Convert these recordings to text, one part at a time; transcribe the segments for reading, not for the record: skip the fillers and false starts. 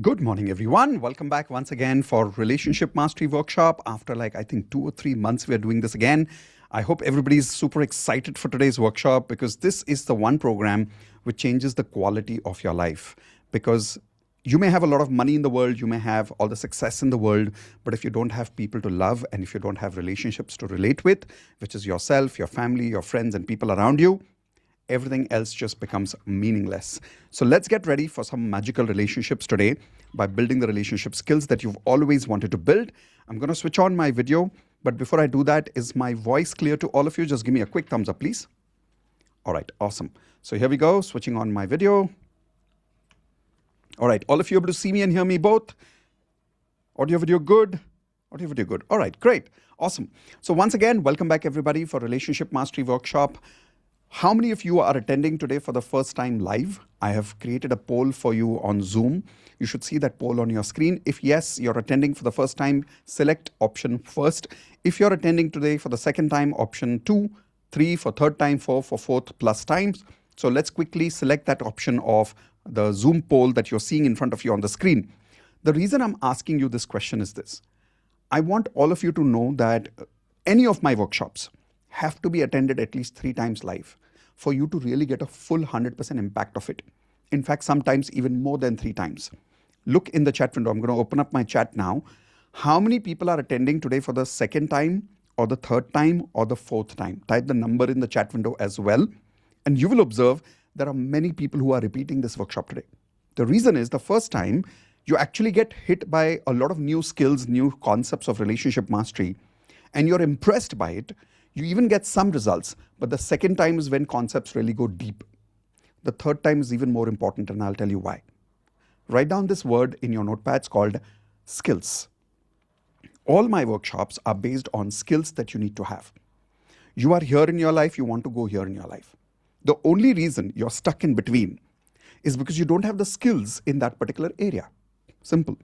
Good morning, everyone. Welcome back once again for Relationship Mastery Workshop. After I think 2 or 3 months, we are doing this again. I hope everybody's super excited for today's workshop because this is the one program which changes the quality of your life. Because you may have a lot of money in the world, you may have all the success in the world, but if you don't have people to love and if you don't have relationships to relate with, which is yourself, your family, your friends, and people around you, everything else just becomes meaningless. So let's get ready for some magical relationships today by building the relationship skills that you've always wanted to build. I'm going to switch on my video, but before I do that, is my voice clear to all of you? Just give me a quick thumbs up, please. All right, awesome. So here we go, switching on my video. All right, all of you able to see me and hear me both? Audio, video good? Audio, video good. All right, great, awesome. So once again, welcome back everybody for Relationship Mastery Workshop. How many of you are attending today for the first time live? I have created a poll for you on Zoom. You should see that poll on your screen. If yes, you're attending for the first time, select option first. If you're attending today for the second time, option 2, 3 for third time, 4 for fourth plus times. So let's quickly select that option of the Zoom poll that you're seeing in front of you on the screen. The reason I'm asking you this question is this. I want all of you to know that any of my workshops have to be attended at least 3 times live for you to really get a full 100% impact of it. In fact, sometimes even more than 3 times. Look in the chat window. I'm going to open up my chat now. How many people are attending today for the second time or the third time or the fourth time? Type the number in the chat window as well. And you will observe there are many people who are repeating this workshop today. The reason is the first time you actually get hit by a lot of new skills, new concepts of relationship mastery, and you're impressed by it. You even get some results, but the second time is when concepts really go deep. The third time is even more important, and I'll tell you why. Write down this word in your notepads called skills. All my workshops are based on skills that you need to have. You are here in your life, you want to go here in your life. The only reason you're stuck in between is because you don't have the skills in that particular area. Simple.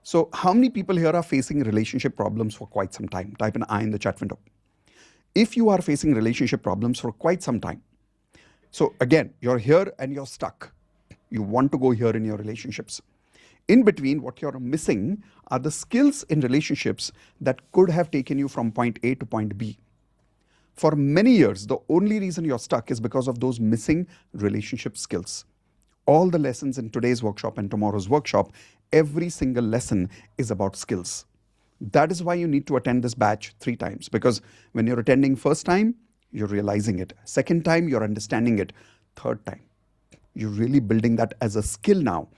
So how many people here are facing relationship problems for quite some time? Type an I in the chat window. If you are facing relationship problems for quite some time, so again, you're here and you're stuck. You want to go here in your relationships. In between, what you're missing are the skills in relationships that could have taken you from point A to point B. For many years, the only reason you're stuck is because of those missing relationship skills. All the lessons in today's workshop and tomorrow's workshop, every single lesson is about skills. That is why you need to attend this batch 3 times, because when you're attending first time, you're realizing it. Second time, you're understanding it. Third time, you're really building that as a skill now.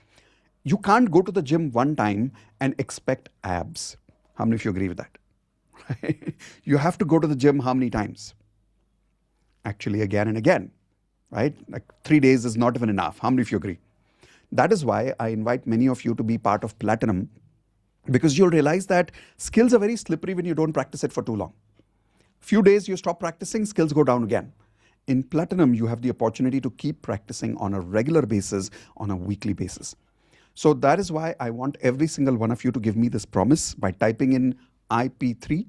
You can't go to the gym one time and expect abs. How many of you agree with that? You have to go to the gym how many times? Actually, again and again, right? Like 3 days is not even enough. How many of you agree? That is why I invite many of you to be part of Platinum, because you'll realize that skills are very slippery when you don't practice it for too long. Few days you stop practicing, skills go down again. In Platinum, you have the opportunity to keep practicing on a regular basis, on a weekly basis. So that is why I want every single one of you to give me this promise by typing in IP3,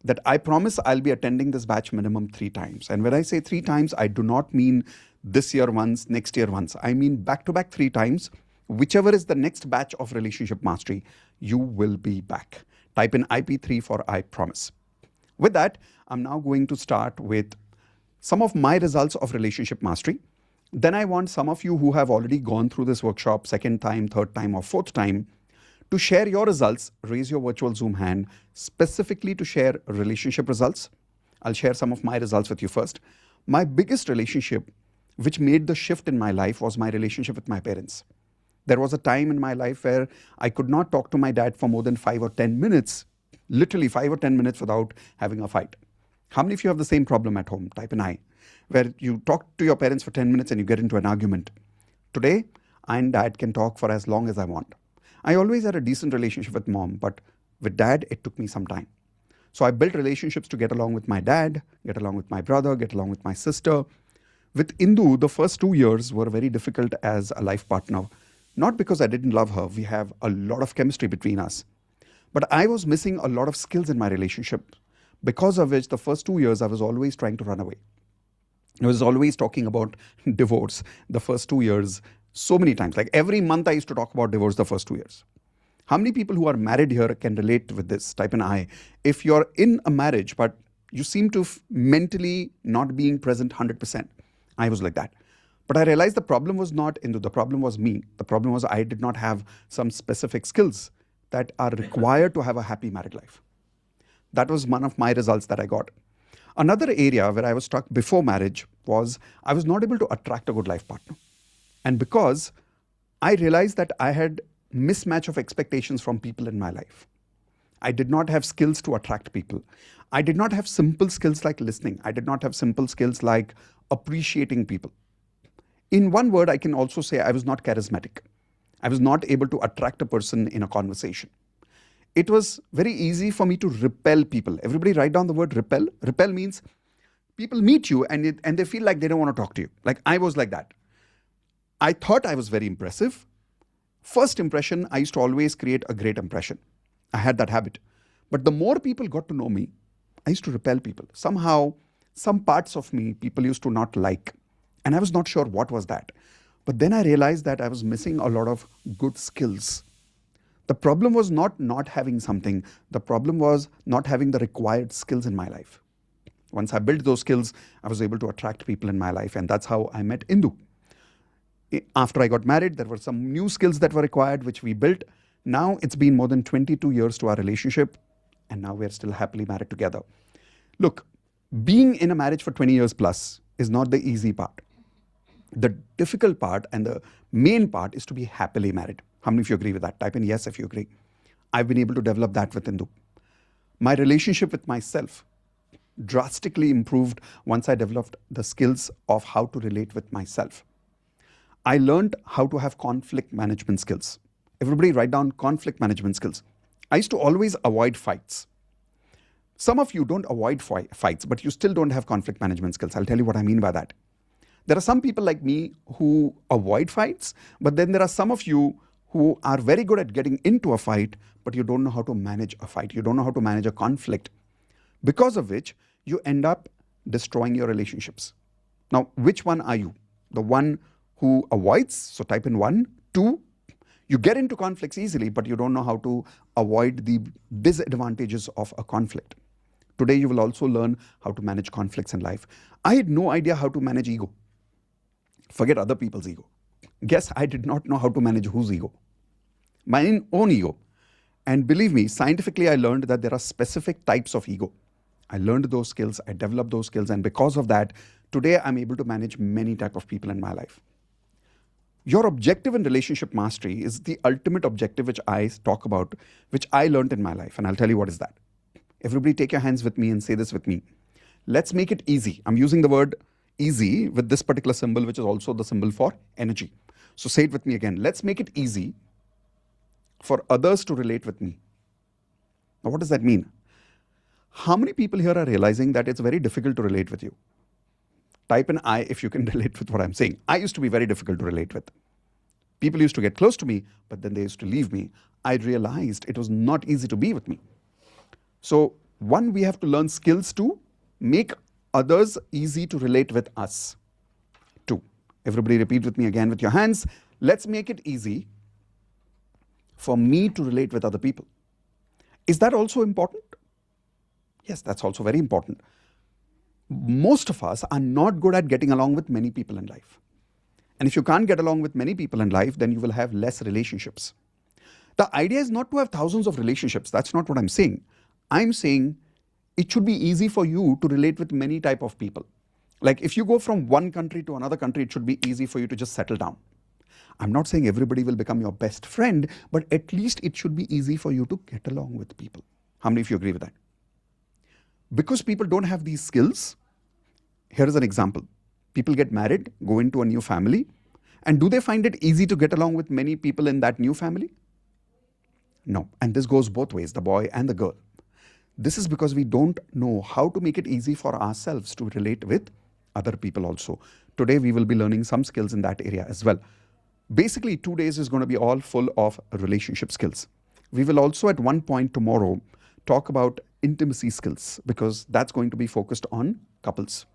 that I promise I'll be attending this batch minimum 3 times. And when I say 3 times, I do not mean this year once, next year once. I mean back-to-back 3 times. Whichever is the next batch of relationship mastery, you will be back. Type in IP3 for I promise. With that, I'm now going to start with some of my results of relationship mastery. Then I want some of you who have already gone through this workshop second time, third time, or fourth time to share your results. Raise your virtual Zoom hand specifically to share relationship results. I'll share some of my results with you first. My biggest relationship, which made the shift in my life, was my relationship with my parents. There was a time in my life where I could not talk to my dad for more than 5 or 10 minutes, literally 5 or 10 minutes without having a fight. How many of you have the same problem at home? Type an I, where you talk to your parents for 10 minutes and you get into an argument. Today, I and dad can talk for as long as I want. I always had a decent relationship with mom, but with dad, it took me some time. So I built relationships to get along with my dad, get along with my brother, get along with my sister. With Indu, the first 2 years were very difficult as a life partner. Not because I didn't love her, we have a lot of chemistry between us. But I was missing a lot of skills in my relationship, because of which the first 2 years I was always trying to run away. I was always talking about divorce. The first 2 years, So many times. Like every month, I used to talk about divorce the first 2 years. How many people who are married here can relate with this? Type an I. If you're in a marriage, but you seem to mentally not being present 100%. I was like that. But I realized the problem was not Indu, the problem was me. The problem was I did not have some specific skills that are required to have a happy married life. That was one of my results that I got. Another area where I was stuck before marriage was I was not able to attract a good life partner. And because I realized that I had mismatch of expectations from people in my life. I did not have skills to attract people. I did not have simple skills like listening. I did not have simple skills like appreciating people. In one word, I can also say I was not charismatic. I was not able to attract a person in a conversation. It was very easy for me to repel people. Everybody write down the word repel. Repel means people meet you and they feel like they don't want to talk to you. Like I was like that. I thought I was very impressive. First impression, I used to always create a great impression. I had that habit. But the more people got to know me, I used to repel people. Somehow, some parts of me, people used to not like. And I was not sure what was that. But then I realized that I was missing a lot of good skills. The problem was not having something. The problem was not having the required skills in my life. Once I built those skills, I was able to attract people in my life. And that's how I met Indu. After I got married, there were some new skills that were required, which we built. Now it's been more than 22 years to our relationship, and now we're still happily married together. Look, being in a marriage for 20 years plus is not the easy part. The difficult part and the main part is to be happily married. How many of you agree with that? Type in yes if you agree. I've been able to develop that with Indu. My relationship with myself drastically improved once I developed the skills of how to relate with myself. I learned how to have conflict management skills. Everybody write down conflict management skills. I used to always avoid fights. Some of you don't avoid fights, but you still don't have conflict management skills. I'll tell you what I mean by that. There are some people like me who avoid fights, but then there are some of you who are very good at getting into a fight, but you don't know how to manage a fight. You don't know how to manage a conflict, because of which you end up destroying your relationships. Now, which one are you? The one who avoids, so type in 1. 2, you get into conflicts easily, but you don't know how to avoid the disadvantages of a conflict. Today, you will also learn how to manage conflicts in life. I had no idea how to manage ego. Forget other people's ego. Guess I did not know how to manage whose ego? My own ego. And believe me, scientifically, I learned that there are specific types of ego. I learned those skills, I developed those skills, and because of that, today I'm able to manage many types of people in my life. Your objective in relationship mastery is the ultimate objective which I talk about, which I learned in my life. And I'll tell you what is that. Everybody take your hands with me and say this with me. Let's make it easy. I'm using the word easy with this particular symbol, which is also the symbol for energy. So say it with me again. Let's make it easy for others to relate with me. Now, what does that mean? How many people here are realizing that it's very difficult to relate with you? Type in I if you can relate with what I'm saying. I used to be very difficult to relate with. People used to get close to me, but then they used to leave me. I realized it was not easy to be with me. So, one, we have to learn skills to make others easy to relate with us. 2, everybody repeat with me again with your hands. Let's make it easy for me to relate with other people. Is that also important? Yes, that's also very important. Most of us are not good at getting along with many people in life. And if you can't get along with many people in life, then you will have less relationships. The idea is not to have thousands of relationships. That's not what I'm saying. I'm saying it should be easy for you to relate with many type of people. Like if you go from one country to another country, it should be easy for you to just settle down. I'm not saying everybody will become your best friend, but at least it should be easy for you to get along with people. How many of you agree with that? Because people don't have these skills, here is an example. People get married, go into a new family, and do they find it easy to get along with many people in that new family? No. And this goes both ways, the boy and the girl. This is because we don't know how to make it easy for ourselves to relate with other people also. Today, we will be learning some skills in that area as well. Basically, 2 days is going to be all full of relationship skills. We will also at one point tomorrow talk about intimacy skills because that's going to be focused on couples.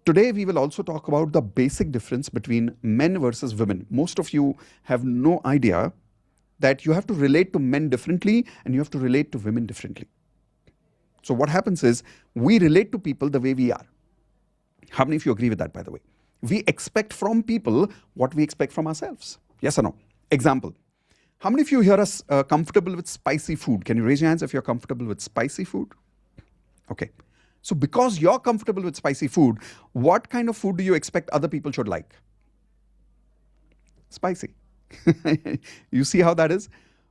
Today, we will also talk about the basic difference between men versus women. Most of you have no idea that you have to relate to men differently and you have to relate to women differently. So, what happens is we relate to people the way we are. How many of you agree with that, by the way? We expect from people what we expect from ourselves. Yes or no? Example. How many of you here are comfortable with spicy food? Can you raise your hands if you're comfortable with spicy food? Okay. So, because you're comfortable with spicy food, what kind of food do you expect other people should like? Spicy. You see how that is?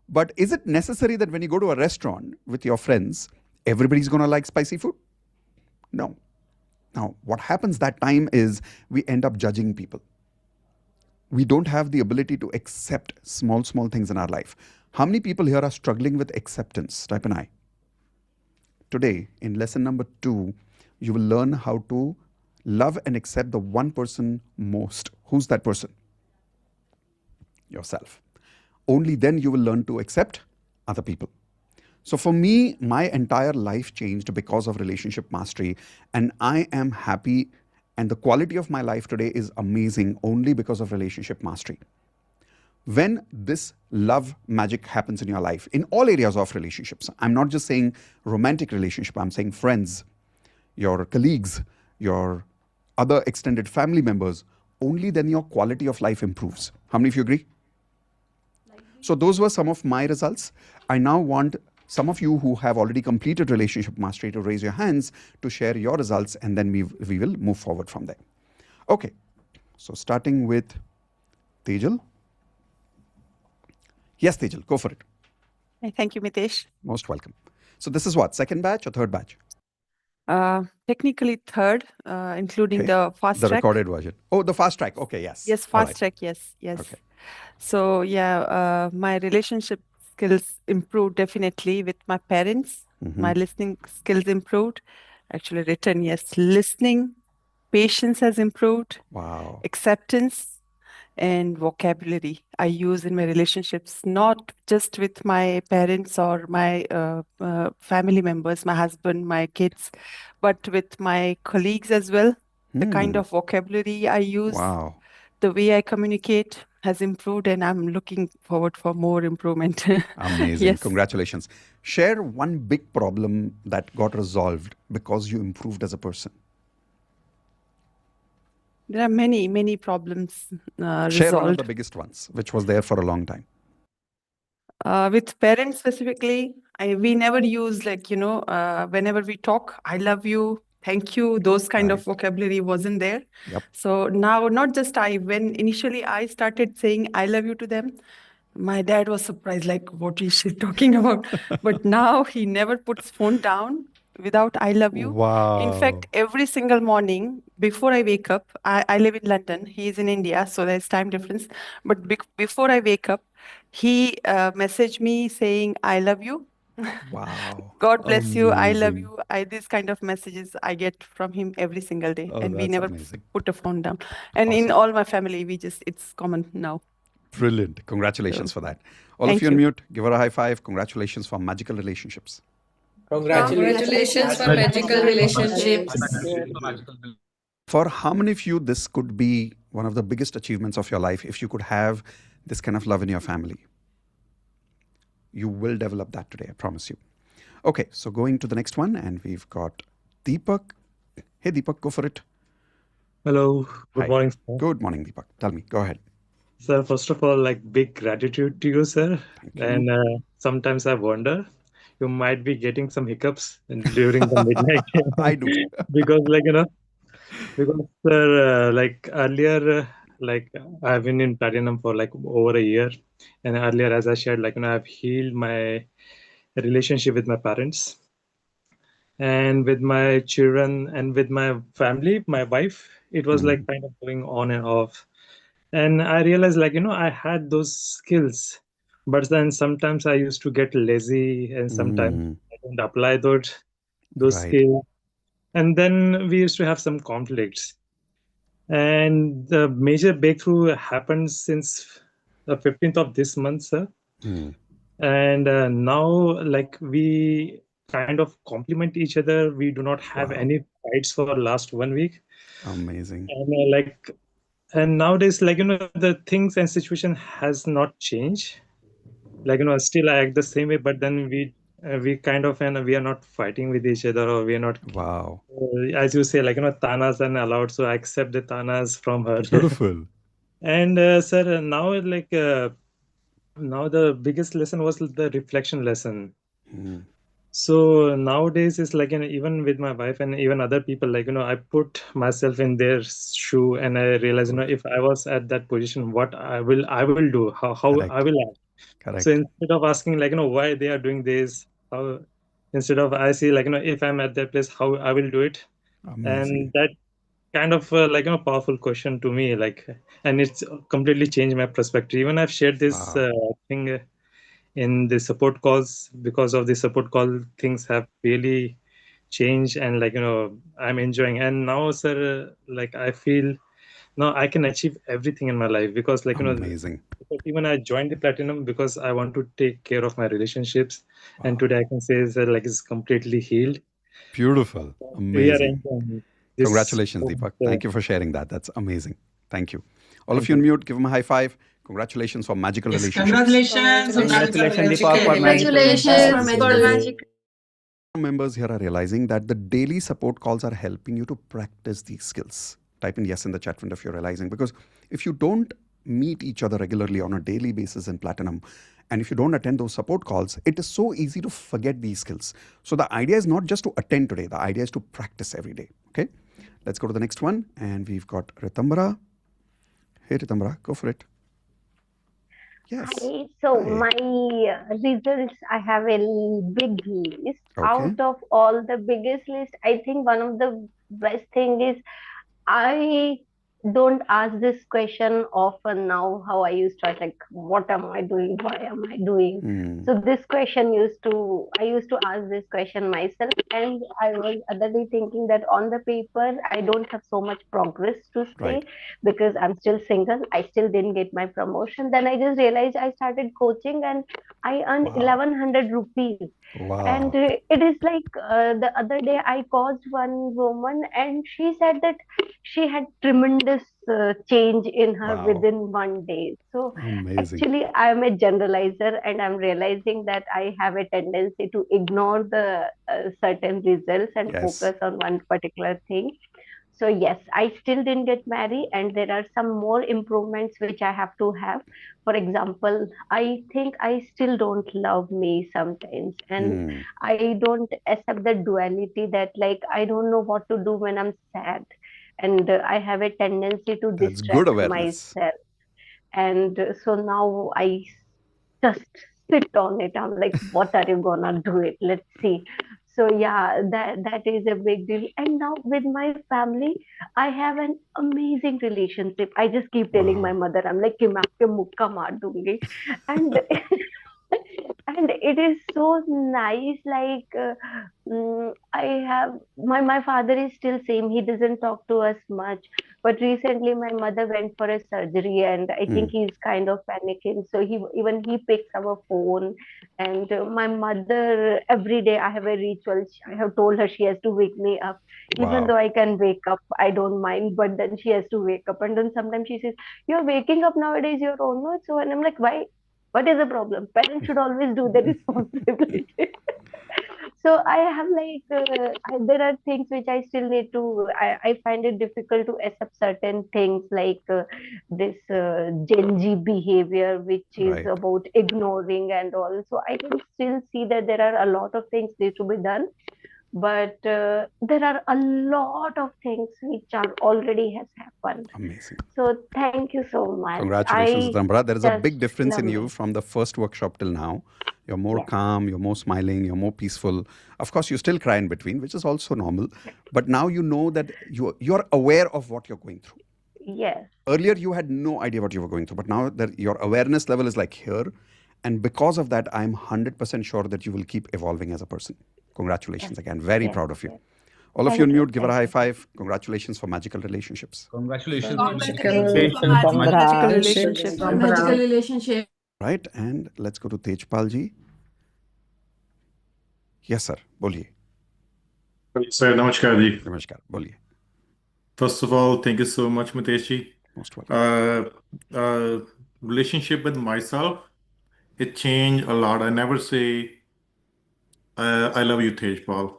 But is it necessary that when you go to a restaurant with your friends, everybody's going to like spicy food? No. Now, what happens that time is we end up judging people. We don't have the ability to accept small things in our life. How many people here are struggling with acceptance? Type an I. Today, in lesson number 2, you will learn how to love and accept the one person most. Who's that person? Yourself. Only then you will learn to accept other people. So for me, my entire life changed because of relationship mastery, and I am happy, and the quality of my life today is amazing only because of relationship mastery. When this love magic happens in your life, in all areas of relationships, I'm not just saying romantic relationship, I'm saying friends, your colleagues, your other extended family members, only then your quality of life improves. How many of you agree? So those were some of my results. I now want some of you who have already completed relationship mastery to raise your hands to share your results, and then we will move forward from there. Okay, so starting with Tejal. Yes, Tejal, go for it. Thank you, Mitesh. Most welcome. So this is what, second batch or third batch? Technically third, including the fast the track. recorded version. Oh, the fast track. Okay, yes. Yes, fast track. Yes. Okay. So yeah, my relationship skills improved definitely with my parents. My listening skills improved. Actually, written, yes. Listening, patience has improved. Wow. Acceptance and vocabulary I use in my relationships, not just with my parents or my family members, my husband, my kids, but with my colleagues as well. The kind of vocabulary I use, Wow. the way I communicate has improved, and I'm looking forward for more improvement. Amazing. Yes. Congratulations. Share one big problem that got resolved because you improved as a person. There are many problems resolved. Share one of the biggest ones, which was there for a long time. With parents specifically, we never use whenever we talk, I love you, thank you, those kind of vocabulary wasn't there. Yep. So now, not just when initially I started saying I love you to them, my dad was surprised, like, what is she talking about? But now he never puts phone down without I love you. Wow. In fact, every single morning before I wake up, I live in London, he is in India, so there's time difference. But before I wake up, he messaged me saying, I love you. Wow. God bless you. I love Amazing. you. These kind of messages I get from him every single day. Oh, And we that's never amazing. put a phone down. And in all my family, it's common now. Brilliant. Congratulations for that. All Thank of you on you. mute, give her a high five. Congratulations for magical relationships. Congratulations for magical relationships. For how many of you this could be one of the biggest achievements of your life if you could have this kind of love in your family? You will develop that today, I promise you. Okay, so going to the next one, and we've got Deepak. Hey, Deepak, go for it. Hello, good Hi. morning, sir. Good morning, Deepak. Tell me, go ahead. Sir, first of all, like big gratitude to you, sir. Thank you. And sometimes I wonder you might be getting some hiccups during the midnight. I do. Because because sir, like earlier, like I've been in platinum for like over a year, and earlier, as I shared, like I've healed my relationship with my parents and with my children and with my family, my wife. It was like kind of going on and off. And I realized, like, I had those skills, but then sometimes I used to get lazy, and sometimes I don't apply those Right. skills. And then we used to have some conflicts. And the major breakthrough happened since the 15th of this month, sir. And now, like, we kind of complement each other. We do not have Wow. any fights for last 1 week. Amazing. And and nowadays, the things and situation has not changed. Still I act the same way, but then we kind of, and we are not fighting with each other, or we are not, Wow. as you say, tanas are allowed, so I accept the tanas from her. Beautiful. And sir, now the biggest lesson was the reflection lesson. Mm. So nowadays it's even with my wife and even other people, I put myself in their shoe, and I realize, Good. if I was at that position, what I will do, how Correct. I will act. Correct. So instead of asking why they are doing this, how, instead of I see if I'm at that place, how I will do it. Amazing. And that kind of powerful question to me, and it's completely changed my perspective. Even I've shared this Wow. thing in the support calls. Because of the support call, things have really changed, and I'm enjoying. And now, sir, I feel now I can achieve everything in my life, because Amazing. because even I joined the platinum because I want to take care of my relationships. And Wow. today I can say, sir, it's completely healed. Beautiful. We are Amazing. enjoying this. Congratulations, Deepak. Thank you for sharing that. That's amazing. Thank you. All of you on mute, give him a high five. Congratulations for magical Yes, relationships. congratulations. Congratulations, Deepak, for Congratulations for magic. Members here are realizing that the daily support calls are helping you to practice these skills. Type in yes in the chat window if you're realizing, because if you don't meet each other regularly on a daily basis in Platinum, and if you don't attend those support calls, it is so easy to forget these skills. So the idea is not just to attend today, the idea is to practice every day. Okay, let's go to the next one, and we've got Ritambara. Hey Ritambara, go for it. Yes. Hi. So Hi. my results, I have a big list. Okay. Out of all the biggest list, I think one of the best thing is I don't ask this question often now. How I used to ask, like, what am I doing? Why am I doing? Hmm. So this question I used to ask this question myself, and I was other day thinking that on the paper I don't have so much progress to say Right. because I'm still single. I still didn't get my promotion. Then I just realized I started coaching and I earned Wow. 1100 rupees. And Wow. it is like the other day I caused one woman, and she said that she had tremendous change in her Wow. within 1 day. So Amazing. actually, I am a generalizer, and I'm realizing that I have a tendency to ignore the certain results and Yes. focus on one particular thing. So yes, I still didn't get married, and there are some more improvements which I have to have. For example, I think I still don't love me sometimes, and Hmm. I don't accept the duality that like I don't know what to do when I'm sad, and I have a tendency to That's good distract awareness. myself. And so now I just sit on it. I'm like, what are you gonna do it? Let's see. So yeah, that is a big deal. And now with my family, I have an amazing relationship. I just keep telling my Wow. mother, I'm like, कि मैं आपके मुक्का मार दूंगी. And and it is so nice. Like I have my father is still same. He doesn't talk to us much. But recently, my mother went for a surgery, and I think he's kind of panicking. So he picks our phone, and my mother every day I have a ritual. I have told her she has to wake me up, even Wow. though I can wake up. I don't mind, but then she has to wake up, and then sometimes she says, "You're waking up nowadays. You're own not so." And I'm like, "Why? What is the problem? Parents should always do their responsibility." So I have there are things which I still need to. I find it difficult to accept certain things like this Gen Z behavior, which is Right. about ignoring and all. So I can still see that there are a lot of things need to be done, but there are a lot of things which are already has happened. Amazing. So thank you so much. Congratulations, I Ritambara. There is a just big difference love in you me. from the first workshop till now. You're more Yes. calm, you're more smiling, you're more peaceful. Of course, you still cry in between, which is also normal. But now you know that you're aware of what you're going through. Yes. Earlier, you had no idea what you were going through, but now that your awareness level is like here, and because of that, I'm 100% sure that you will keep evolving as a person. Congratulations Yes. again. Very Yes. proud of you. Yes. All of you Thank on you. mute, give her a Thank high you. five. Congratulations for magical relationships. Congratulations. Congratulations for Magical relationships. relationship. Magical relationship. Right, and let's go to Tejpal ji. Yes, sir. बोलिए. Sir, namaskar ji. नमस्कार. बोलिए. First of all, thank you so much, Mitesh ji. Most welcome. Relationship with myself, it changed a lot. I never say I love you, Tejpal.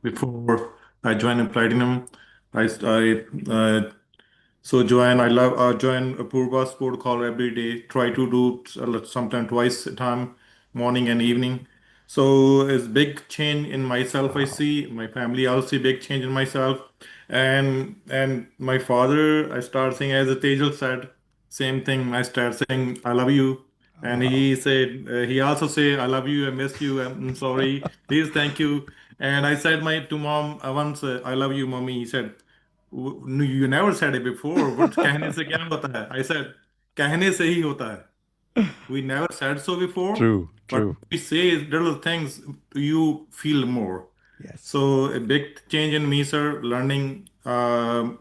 Before I joined in Platinum, I join. I love join Apurva sport call every day. Try to do sometime twice a time, morning and evening. So it's big change in myself. I see my family. I see big change in myself, and my father. I start saying as Tejal said, same thing. I start saying I love you, and he said he also say I love you. I miss you. I'm sorry. Please thank you. And I said my to mom once I love you, mommy. He said. No, you never said it before. What कहने से क्या होता है? I said कहने से ही होता है. We never said so before, True. but True. we say little things you feel more. Yes. So a big change in me, sir. Learning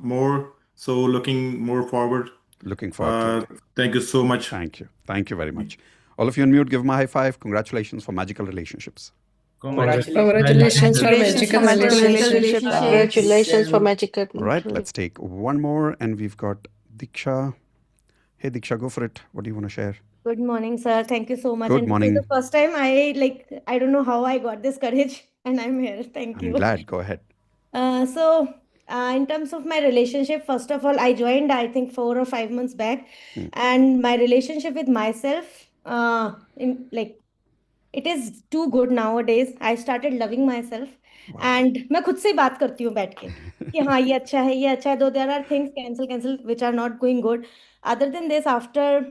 more. So looking more forward. Looking forward to it. Thank you so much. Thank you. Thank you very much. All of you on mute, give him a high five. Congratulations for magical relationships. Congratulations for Congratulations magical for magical relationship. relationship. Congratulations for magical. All right, let's take one more, and we've got Diksha. Hey, Diksha, go for it. What do you want to share? Good morning, sir. Thank you so much. Good And morning. this is the first time I don't know how I got this courage, and I'm here. Thank I'm you. glad. Go ahead. In terms of my relationship, first of all, I joined, I think, 4 or 5 months back, and my relationship with myself, it is too good nowadays. I started loving myself, and मैं खुद से ही बात करती हूँ बैठ के कि हाँ ये अच्छा है, ये अच्छा है. Though there are things cancel which are not going good. Other than this, after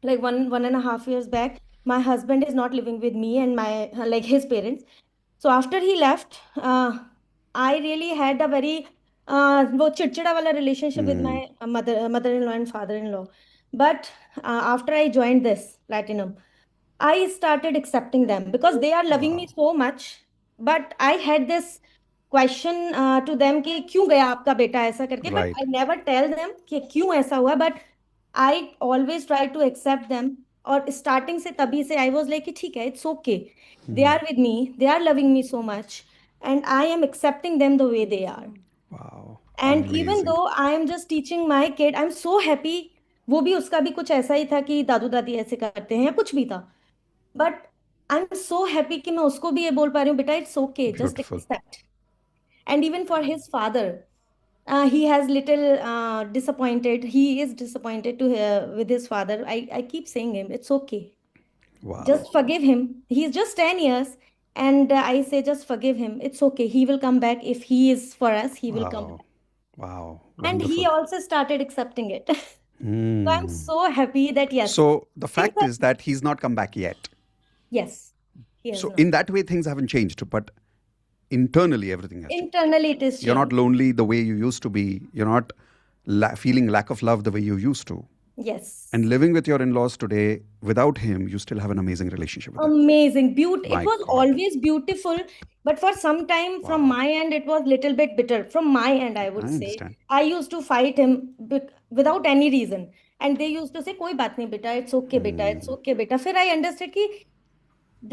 like 1.5 years back, my husband is not living with me and my like his parents. So after he left, I really had a very वो चिड़चिड़ा वाला relationship with my mother-in-law and father-in-law. But after I joined this Platinum, I started accepting them because they are loving me so much. But I had this question to them कि क्यों गया आपका बेटा ऐसा करके. But Right. I never tell them कि क्यों ऐसा हुआ. But I always try to accept them. और starting से तभी से I was like कि ठीक है, it's okay. They are with me. They are loving me so much, and I am accepting them the way they are. Wow. And even Amazing. though I am just teaching my kid, I'm so happy. वो भी उसका भी कुछ ऐसा ही था कि दादू दादी ऐसे करते हैं या कुछ भी था. But I'm so happy कि मैं उसको भी ये बोल पा रही हूँ बेटा it's okay, just Beautiful. accept. And even for his father, he has little disappointed. He is disappointed to with his father. I keep saying him, it's okay. Wow. Just forgive him. He's just 10 years. And I say, just forgive him. It's okay. He will come back. If he is for us, he will come Wow. back. Wow. And he Wonderful. also started accepting it. So I'm so happy that yes. So the fact Things is that he's not come back yet. yes. He has So not. in that way, things haven't changed, but internally everything has changed. Internally, it is You're not changed. lonely the way you used to be. You're not feeling lack of love the way you used to. Yes. And living with your in-laws today, without him, you still have an amazing relationship with them. Amazing. Beauty. My It was God. always beautiful, but for some time from Wow. my end, it was little bit bitter. From my end, I would I say. understand. I used to fight him without any reason. And they used to say, कोई बात नहीं बेटा, it's okay बेटा, it's okay बेटा. फिर I understood कि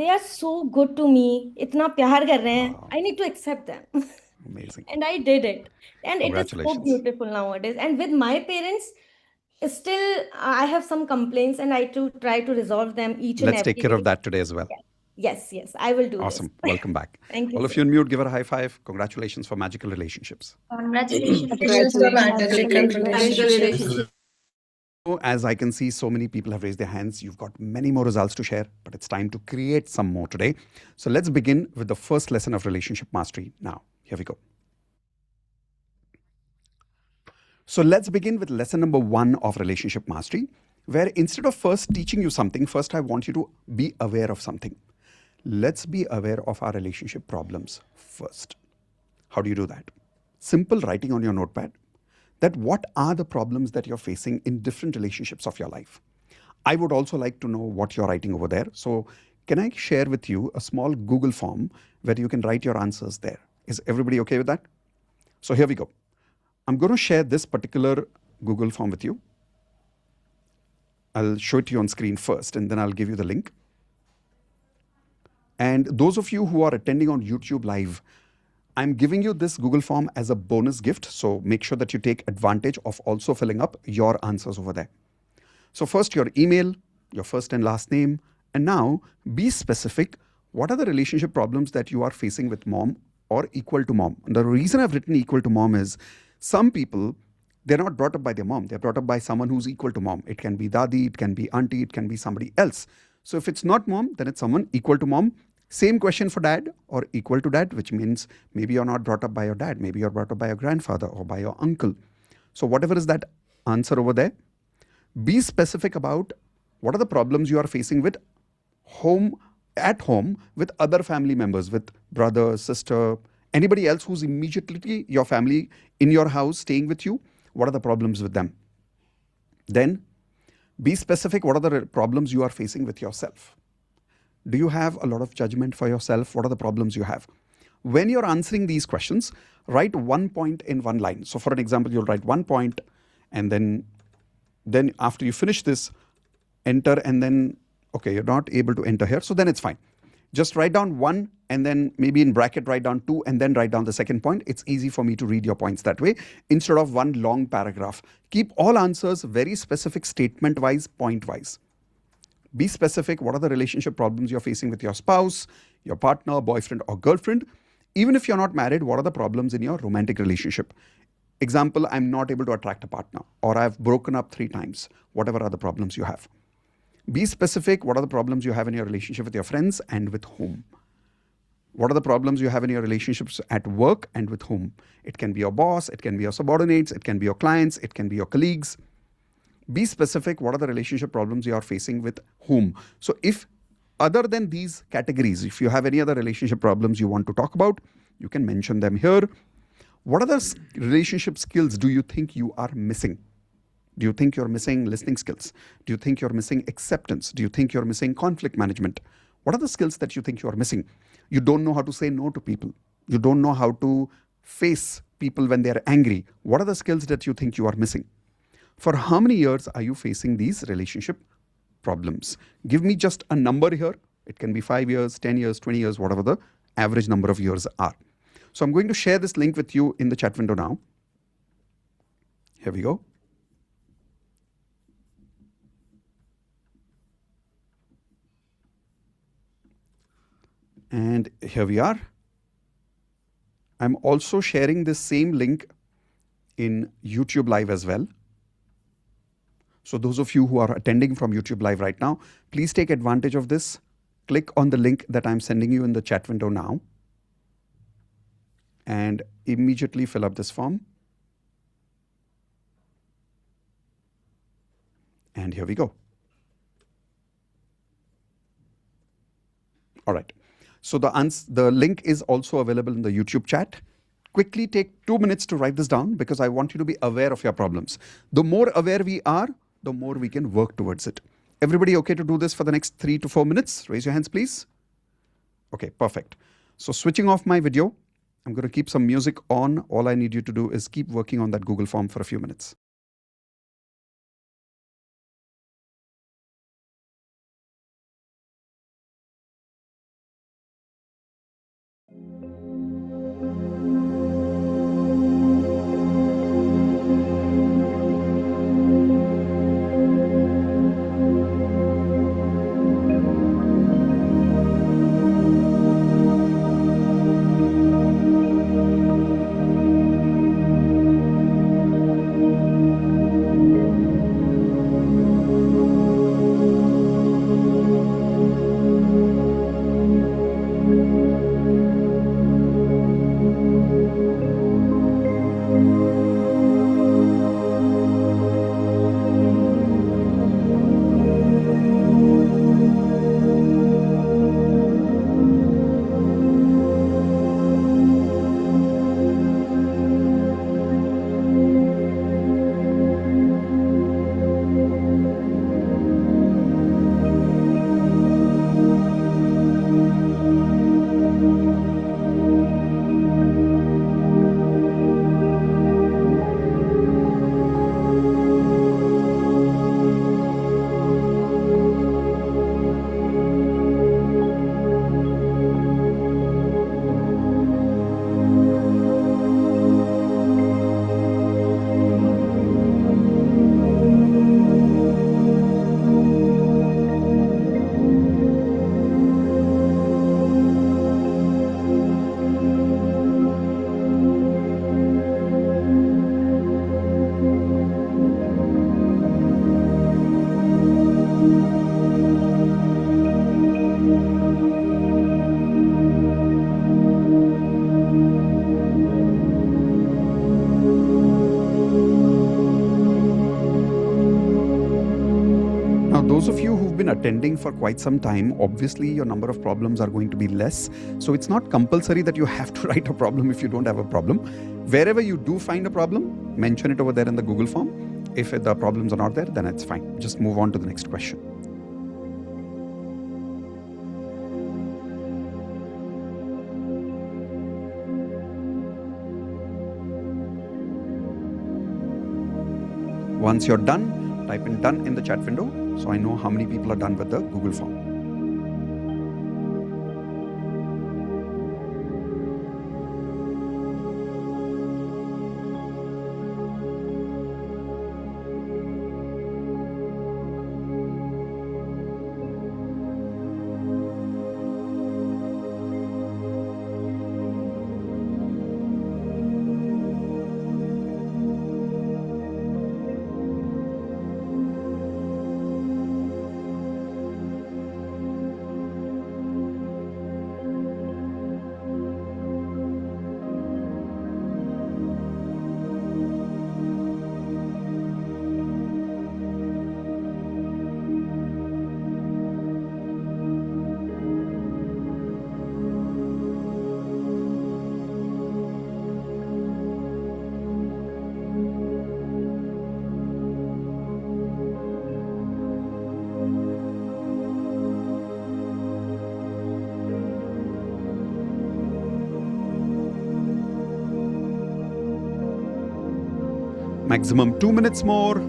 they are so good to me. इतना प्यार कर रहे हैं. I need to accept them. Amazing. And I did it. And it is so Congratulations. beautiful nowadays. And with my parents, still I have some complaints and I try to resolve them each and Let's every take care day. of that today as well. Yes, I will do Awesome. this. Welcome back. Thank you, All of sir. you on mute, give her a high five. Congratulations for magical relationships. Congratulations for Magical magical relationship. relationship. So, as I can see, so many people have raised their hands. You've got many more results to share, but it's time to create some more today. So let's begin with the first lesson of relationship mastery now. Here we go. So let's begin with lesson number 1 of relationship mastery, where instead of first teaching you something, first I want you to be aware of something. Let's be aware of our relationship problems first. How do you do that? Simple writing on your notepad that what are the problems that you're facing in different relationships of your life. I would also like to know what you're writing over there. So can I share with you a small Google form where you can write your answers there? Is everybody okay with that? So here we go. I'm going to share this particular Google form with you. I'll show it to you on screen first, and then I'll give you the link. And those of you who are attending on YouTube Live, I'm giving you this Google form as a bonus gift. So make sure that you take advantage of also filling up your answers over there. So first your email, your first and last name, and now be specific. What are the relationship problems that you are facing with mom or equal to mom? And the reason I've written equal to mom is some people, they're not brought up by their mom. They're brought up by someone who's equal to mom. It can be dadi, it can be auntie, it can be somebody else. So if it's not mom, then it's someone equal to mom. Same question for dad or equal to dad, which means maybe you're not brought up by your dad. Maybe you're brought up by your grandfather or by your uncle. So whatever is that answer over there, be specific about what are the problems you are facing with at home with other family members, with brother, sister, anybody else who's immediately your family in your house staying with you. What are the problems with them? Then be specific. What are the problems you are facing with yourself? Do you have a lot of judgment for yourself? What are the problems you have? When you're answering these questions, write 1 point in 1 line. So for an example, you'll write 1 point, and then after you finish this, enter, and then, okay, you're not able to enter here, so then it's fine. Just write down 1, and then maybe in bracket write down 2, and then write down the second point. It's easy for me to read your points that way instead of one long paragraph. Keep all answers very specific, statement wise, point wise. Be specific. What are the relationship problems you're facing with your spouse, your partner, boyfriend or girlfriend? Even if you're not married, what are the problems in your romantic relationship? Example, I'm not able to attract a partner, or I've broken up 3 times. Whatever are the problems you have. Be specific. What are the problems you have in your relationship with your friends and with whom? What are the problems you have in your relationships at work and with whom? It can be your boss, it can be your subordinates, it can be your clients, it can be your colleagues. Be specific. What are the relationship problems you are facing with whom? So if other than these categories, if you have any other relationship problems you want to talk about, you can mention them here. What other relationship skills do you think you are missing? Do you think you're missing listening skills? Do you think you're missing acceptance? Do you think you're missing conflict management? What are the skills that you think you are missing? You don't know how to say no to people. You don't know how to face people when they're angry. What are the skills that you think you are missing? For how many years are you facing these relationship problems? Give me just a number here. It can be 5 years, 10 years, 20 years, whatever the average number of years are. So I'm going to share this link with you in the chat window now. Here we go. And here we are. I'm also sharing this same link in YouTube Live as well. So those of you who are attending from YouTube Live right now, please take advantage of this. Click on the link that I'm sending you in the chat window now and immediately fill up this form. And here we go. All right. So the link is also available in the YouTube chat. Quickly take 2 minutes to write this down because I want you to be aware of your problems. The more aware we are, the more we can work towards it. Everybody okay to do this for the next 3 to 4 minutes? Raise your hands, please. Okay, perfect. So switching off my video, I'm going to keep some music on. All I need you to do is keep working on that Google form for a few minutes. been attending for quite some time, obviously your number of problems are going to be less. So it's not compulsory that you have to write a problem if you don't have a problem. Wherever you do find a problem, mention it over there in the Google form. If the problems are not there, then it's fine. Just move on to the next question. Once you're done, type in done in the chat window so I know how many people are done with the Google form. Maximum 2 minutes more.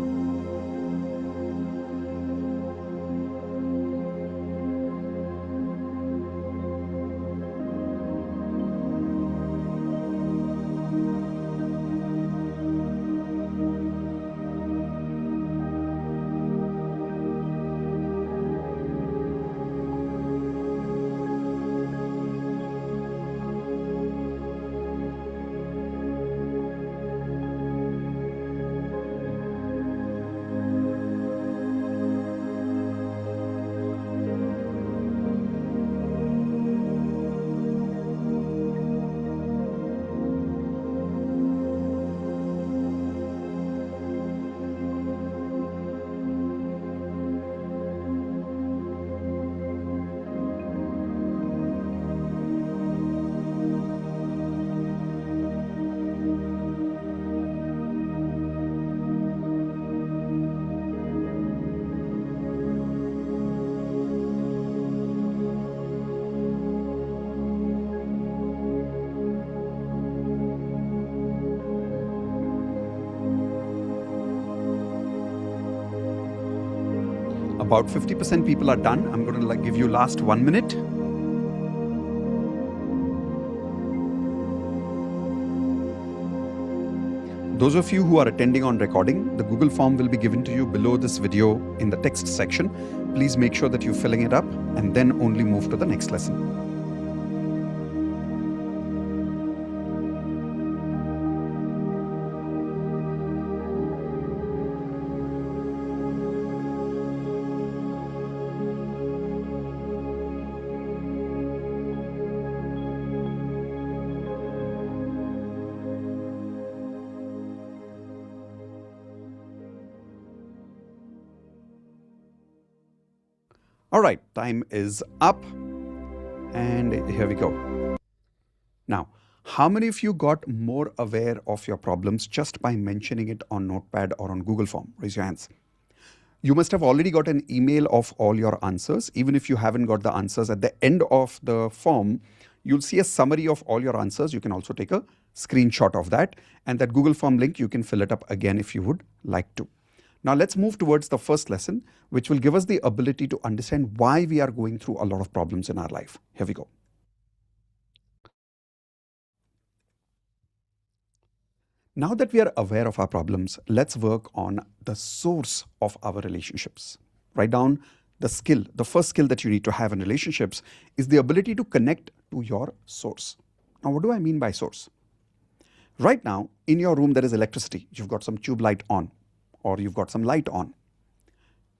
About 50% people are done. I'm going to give you last 1 minute. Those of you who are attending on recording, the Google form will be given to you below this video in the text section. Please make sure that you're filling it up and then only move to the next lesson. All right, time is up and here we go. Now, how many of you got more aware of your problems just by mentioning it on Notepad or on Google Form? Raise your hands. You must have already got an email of all your answers. Even if you haven't got the answers, at the end of the form, you'll see a summary of all your answers. You can also take a screenshot of that. And that Google Form link, you can fill it up again if you would like to. Now let's move towards the first lesson, which will give us the ability to understand why we are going through a lot of problems in our life. Here we go. Now that we are aware of our problems, let's work on the source of our relationships. Write down the skill. The first skill that you need to have in relationships is the ability to connect to your source. Now, what do I mean by source? Right now, in your room, there is electricity. You've got some tube light on, or you've got some light on.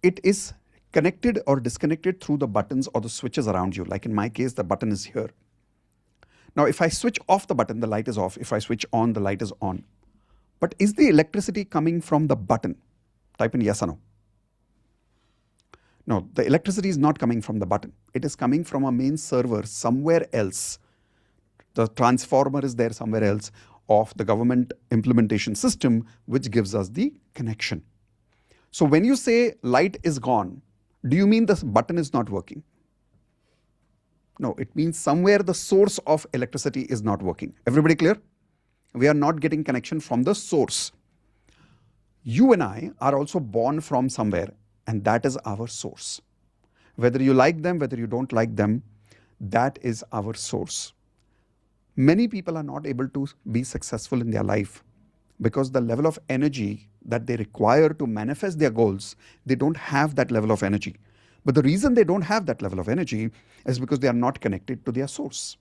It is connected or disconnected through the buttons or the switches around you. Like in my case, the button is here. Now, if I switch off the button, the light is off. If I switch on, the light is on. But is the electricity coming from the button? Type in yes or no. No, the electricity is not coming from the button. It is coming from a main server somewhere else. The transformer is there somewhere else of the government implementation system, which gives us the connection. So when you say light is gone, do you mean the button is not working? No, it means somewhere the source of electricity is not working. Everybody clear? We are not getting connection from the source. You and I are also born from somewhere, and that is our source. Whether you like them, whether you don't like them, that is our source. Many people are not able to be successful in their life because the level of energy that they require to manifest their goals, they don't have that level of energy. But the reason they don't have that level of energy is because they are not connected to their source.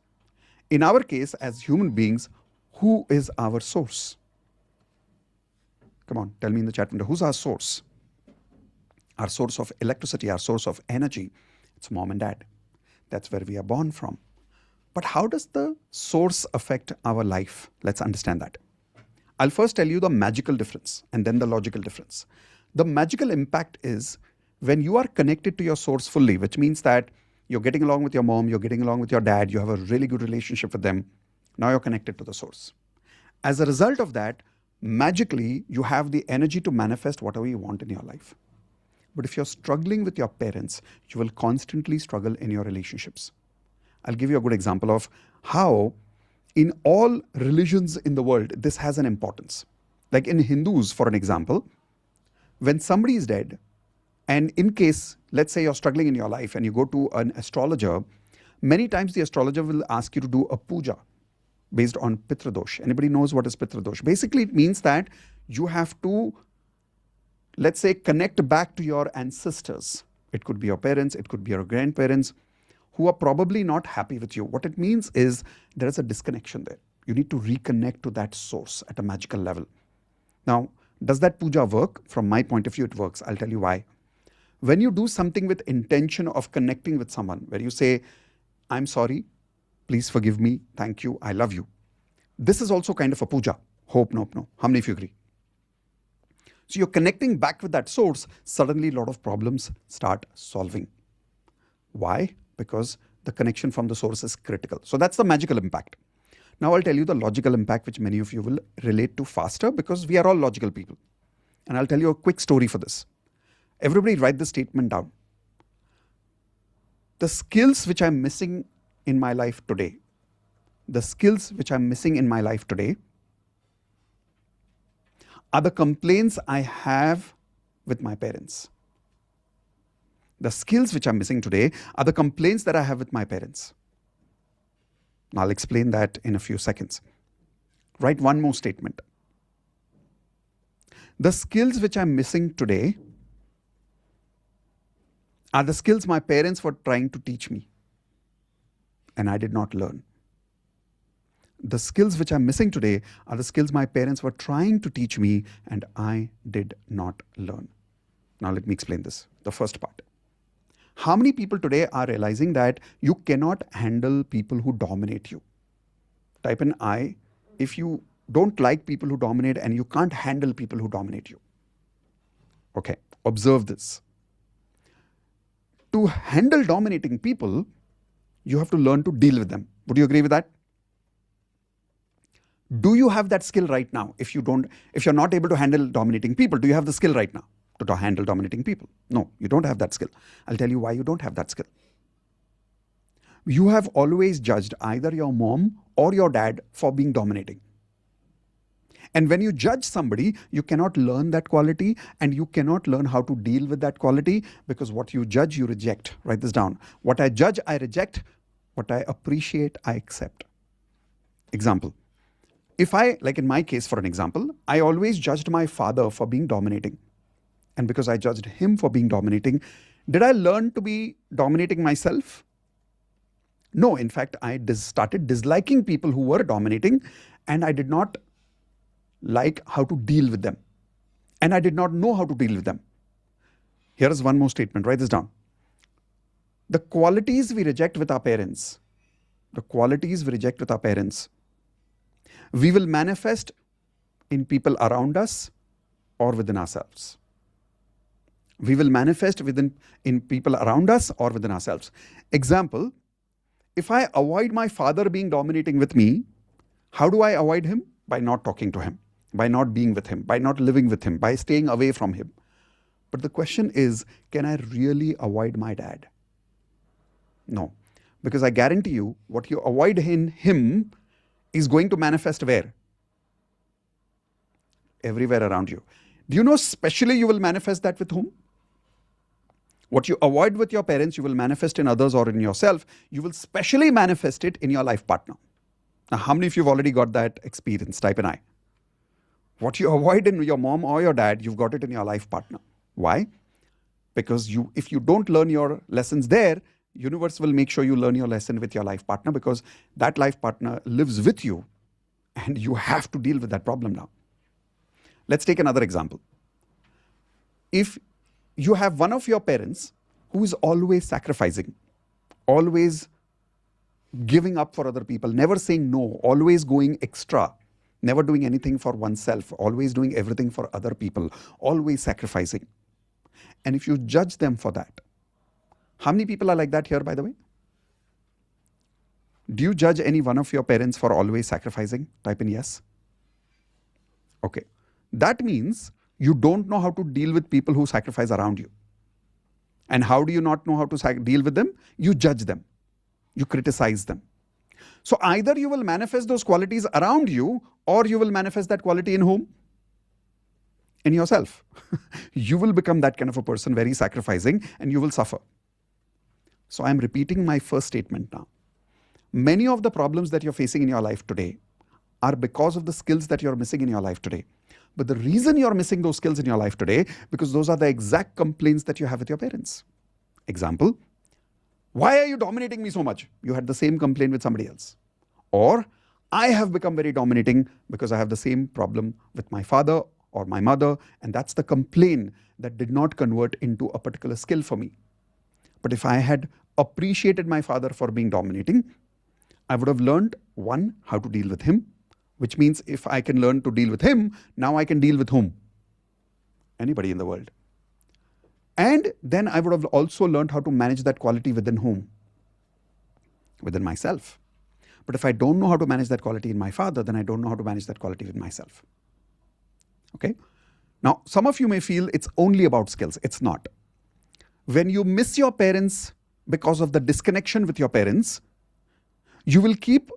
In our case, as human beings, who is our source? Come on, tell me in the chat window, who's our source? Our source of electricity, our source of energy, it's mom and dad. That's where we are born from. But how does the source affect our life? Let's understand that. I'll first tell you the magical difference and then the logical difference. The magical impact is when you are connected to your source fully, which means that you're getting along with your mom, you're getting along with your dad, you have a really good relationship with them. Now you're connected to the source. As a result of that, magically, you have the energy to manifest whatever you want in your life. But if you're struggling with your parents, you will constantly struggle in your relationships. I'll give you a good example of how in all religions in the world, this has an importance. Like in Hindus, for an example, when somebody is dead, and in case, let's say you're struggling in your life and you go to an astrologer, many times the astrologer will ask you to do a puja based on Pitradosh. Anybody knows what is Pitradosh? Basically, it means that you have to, let's say, connect back to your ancestors. It could be your parents, it could be your grandparents, who are probably not happy with you. What it means is there is a disconnection there. You need to reconnect to that source at a magical level. Now, does that puja work? From my point of view, it works. I'll tell you why. When you do something with intention of connecting with someone, where you say, I'm sorry, please forgive me, thank you, I love you. This is also kind of a puja. Hope, no. How many of you agree? So you're connecting back with that source, suddenly a lot of problems start solving. Why? Because the connection from the source is critical. So that's the magical impact. Now I'll tell you the logical impact, which many of you will relate to faster because we are all logical people. And I'll tell you a quick story for this. Everybody write this statement down. The skills which I'm missing in my life today, are the complaints I have with my parents. The skills which I'm missing today are the complaints that I have with my parents. I'll explain that in a few seconds. Write one more statement. The skills which I'm missing today are the skills my parents were trying to teach me and I did not learn. The skills which I'm missing today are the skills my parents were trying to teach me and I did not learn. Now let me explain this, the first part. How many people today are realizing that you cannot handle people who dominate you? Type in I if you don't like people who dominate and you can't handle people who dominate you. Okay, observe this. To handle dominating people, you have to learn to deal with them. Would you agree with that? Do you have that skill right now? If you're not able to handle dominating people, do you have the skill right now to handle dominating people? No, you don't have that skill. I'll tell you why you don't have that skill. You have always judged either your mom or your dad for being dominating. And when you judge somebody, you cannot learn that quality and you cannot learn how to deal with that quality because what you judge, you reject. Write this down. What I judge, I reject. What I appreciate, I accept. Example. Like in my case, for an example, I always judged my father for being dominating. And because I judged him for being dominating, did I learn to be dominating myself? No, in fact, I started disliking people who were dominating and I did not like how to deal with them. And I did not know how to deal with them. Here is one more statement. Write this down. The qualities we reject with our parents, we will manifest in people around us or within ourselves. We will manifest in people around us or within ourselves. Example, if I avoid my father being dominating with me, how do I avoid him? By not talking to him, by not being with him, by not living with him, by staying away from him. But the question is, can I really avoid my dad? No. Because I guarantee you, what you avoid in him is going to manifest where? Everywhere around you. Do you know, especially you will manifest that with whom? What you avoid with your parents, you will manifest in others or in yourself. You will specially manifest it in your life partner. Now, how many of you have already got that experience? Type an I. What you avoid in your mom or your dad, you've got it in your life partner. Why? Because if you don't learn your lessons there, universe will make sure you learn your lesson with your life partner, because that life partner lives with you and you have to deal with that problem now. Let's take another example. If you have one of your parents who is always sacrificing, always giving up for other people, never saying no, always going extra, never doing anything for oneself, always doing everything for other people, always sacrificing. And if you judge them for that, how many people are like that here, by the way? Do you judge any one of your parents for always sacrificing? Type in yes. Okay. That means you don't know how to deal with people who sacrifice around you. And how do you not know how to deal with them? You judge them. You criticize them. So either you will manifest those qualities around you, or you will manifest that quality in whom? In yourself. You will become that kind of a person, very sacrificing, and you will suffer. So I'm repeating my first statement now. Many of the problems that you're facing in your life today are because of the skills that you're missing in your life today. But the reason you're missing those skills in your life today, because those are the exact complaints that you have with your parents. Example, why are you dominating me so much? You had the same complaint with somebody else. Or, I have become very dominating because I have the same problem with my father or my mother, and that's the complaint that did not convert into a particular skill for me. But if I had appreciated my father for being dominating, I would have learned, one, how to deal with him, which means if I can learn to deal with him, now I can deal with whom? Anybody in the world. And then I would have also learned how to manage that quality within whom? Within myself. But if I don't know how to manage that quality in my father, then I don't know how to manage that quality with myself. Okay? Now, some of you may feel it's only about skills. It's not. When you miss your parents because of the disconnection with your parents, you will keep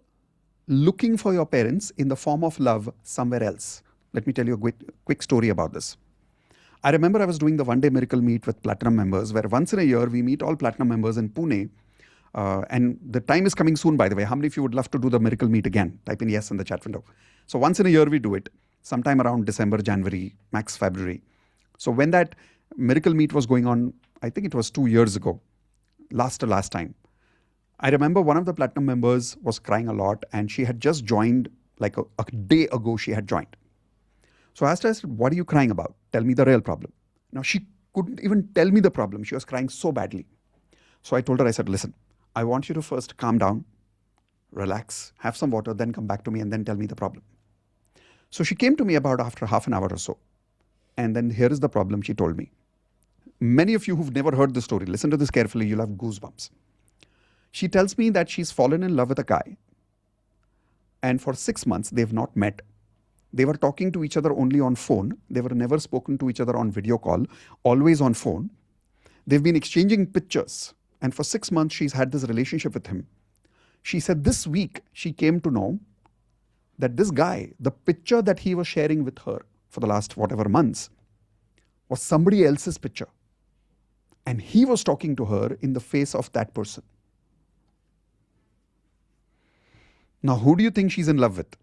looking for your parents in the form of love somewhere else. Let me tell you a quick story about this. I remember I was doing the one-day miracle meet with platinum members, where once in a year we meet all platinum members in Pune. And the time is coming soon, by the way. How many of you would love to do the miracle meet again? Type in yes in the chat window. So once in a year we do it, sometime around December, January, max February. So when that miracle meet was going on, I think it was 2 years ago, last time. I remember one of the platinum members was crying a lot, and she had just joined, like a day ago she had joined. So I asked her, I said, what are you crying about? Tell me the real problem. Now she couldn't even tell me the problem. She was crying so badly. So I told her, I said, listen, I want you to first calm down, relax, have some water, then come back to me and then tell me the problem. So she came to me about after half an hour or so. And then here is the problem she told me. Many of you who've never heard this story, listen to this carefully, you'll have goosebumps. She tells me that she's fallen in love with a guy, and for 6 months they've not met. They were talking to each other only on phone. They were never spoken to each other on video call, always on phone. They've been exchanging pictures, and for 6 months she's had this relationship with him. She said this week she came to know that this guy, the picture that he was sharing with her for the last whatever months, was somebody else's picture. And he was talking to her in the face of that person. Now, who do you think she's in love with?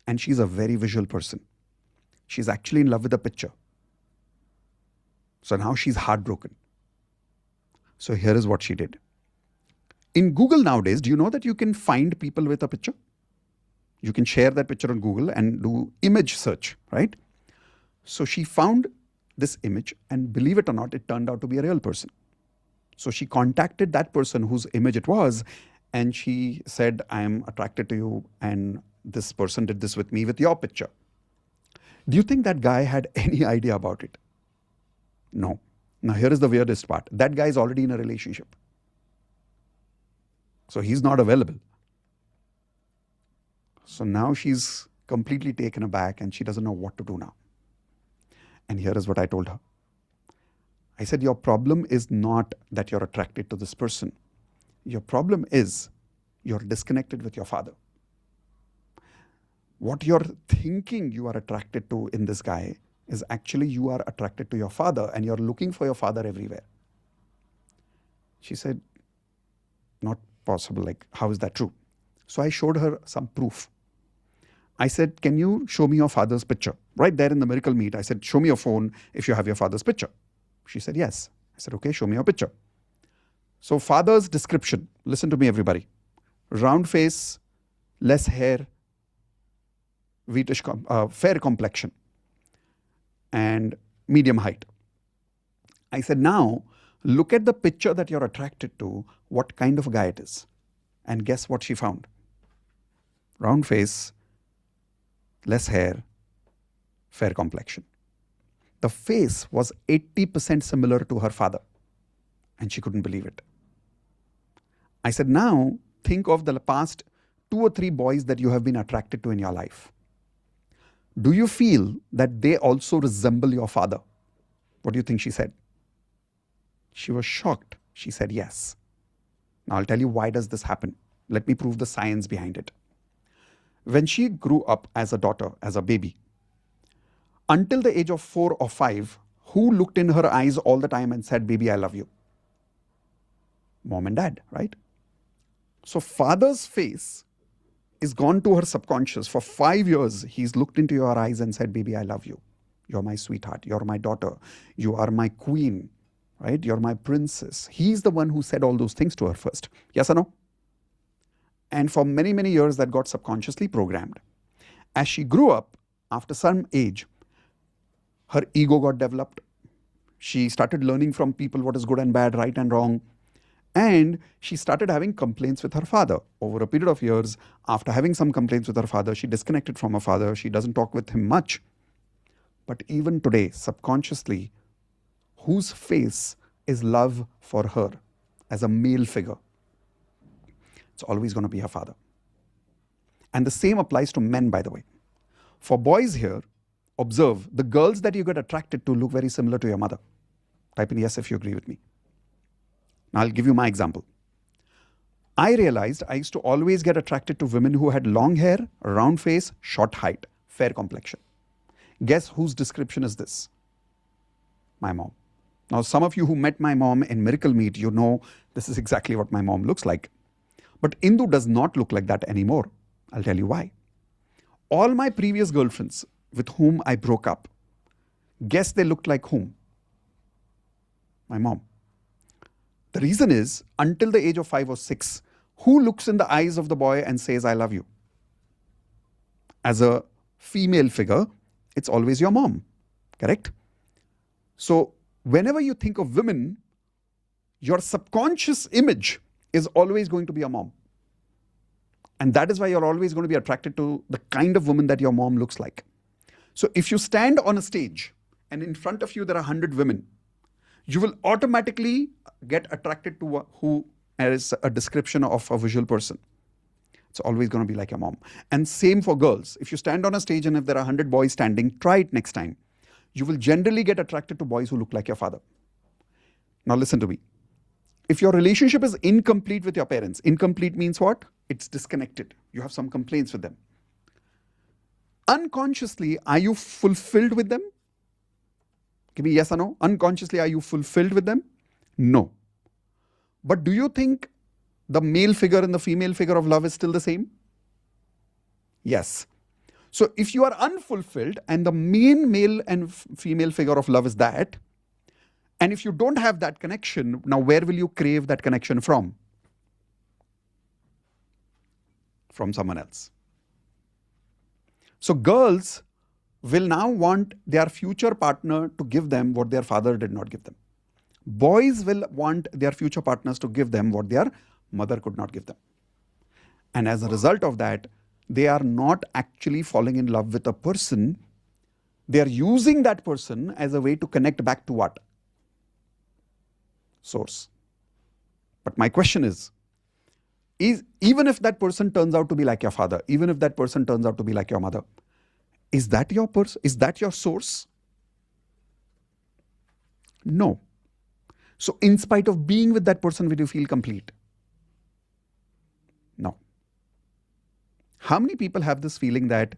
And she's a very visual person. She's actually in love with a picture. So now she's heartbroken. So here is what she did. In Google nowadays, do you know that you can find people with a picture? You can share that picture on Google and do image search, right? So she found this image, and believe it or not, it turned out to be a real person. So she contacted that person whose image it was, and she said, I am attracted to you, and this person did this with me with your picture. Do you think that guy had any idea about it? No. Now, here is the weirdest part. That guy is already in a relationship. So he's not available. So now she's completely taken aback and she doesn't know what to do now. And here is what I told her. I said, your problem is not that you're attracted to this person. Your problem is you're disconnected with your father. What you're thinking you are attracted to in this guy is actually you are attracted to your father and you're looking for your father everywhere. She said, not possible. Like, how is that true? So I showed her some proof. I said, can you show me your father's picture? Right there in the miracle meet, I said, show me your phone if you have your father's picture. She said, yes. I said, okay, show me your picture. So father's description, listen to me everybody. Round face, less hair, fair complexion, and medium height. I said, now look at the picture that you're attracted to, what kind of a guy it is. And guess what she found? Round face, less hair, fair complexion. The face was 80% similar to her father. And she couldn't believe it. I said, now think of the past 2 or 3 boys that you have been attracted to in your life. Do you feel that they also resemble your father? What do you think she said? She was shocked. She said, yes. Now I'll tell you why does this happen. Let me prove the science behind it. When she grew up as a daughter, as a baby, until the age of 4 or 5, who looked in her eyes all the time and said, baby, I love you? Mom and dad, right? So father's face is gone to her subconscious. For 5 years, he's looked into your eyes and said, baby, I love you. You're my sweetheart. You're my daughter. You are my queen, right? You're my princess. He's the one who said all those things to her first. Yes or no? And for many, many years, that got subconsciously programmed. As she grew up, after some age, her ego got developed. She started learning from people what is good and bad, right and wrong. And she started having complaints with her father. Over a period of years, after having some complaints with her father, she disconnected from her father. She doesn't talk with him much. But even today, subconsciously, whose face is love for her as a male figure? It's always going to be her father. And the same applies to men, by the way. For boys here, observe, the girls that you get attracted to look very similar to your mother. Type in yes if you agree with me. Now I'll give you my example. I realized I used to always get attracted to women who had long hair, round face, short height, fair complexion. Guess whose description is this? My mom. Now some of you who met my mom in Miracle Meet, you know this is exactly what my mom looks like. But Indu does not look like that anymore. I'll tell you why. All my previous girlfriends with whom I broke up, guess they looked like whom? My mom. The reason is, until the age of 5 or 6, who looks in the eyes of the boy and says, I love you? As a female figure, it's always your mom, correct? So whenever you think of women, your subconscious image is always going to be a mom. And that is why you're always going to be attracted to the kind of woman that your mom looks like. So if you stand on a stage and in front of you there are 100 women, you will automatically get attracted to who is a description of a visual person. It's always going to be like your mom. And same for girls. If you stand on a stage and if there are 100 boys standing, try it next time. You will generally get attracted to boys who look like your father. Now listen to me. If your relationship is incomplete with your parents, incomplete means what? It's disconnected. You have some complaints with them. Unconsciously, are you fulfilled with them? Give me yes or no. Unconsciously, are you fulfilled with them? No. But do you think the male figure and the female figure of love is still the same? Yes. So if you are unfulfilled and the main male and female figure of love is that, and if you don't have that connection, now where will you crave that connection from? From someone else. So girls will now want their future partner to give them what their father did not give them. Boys will want their future partners to give them what their mother could not give them. And as a result of that, they are not actually falling in love with a person. They are using that person as a way to connect back to what? Source. But my question is even if that person turns out to be like your father, even if that person turns out to be like your mother, is that your person? Is that your source? No. So in spite of being with that person, will you feel complete? No. How many people have this feeling that,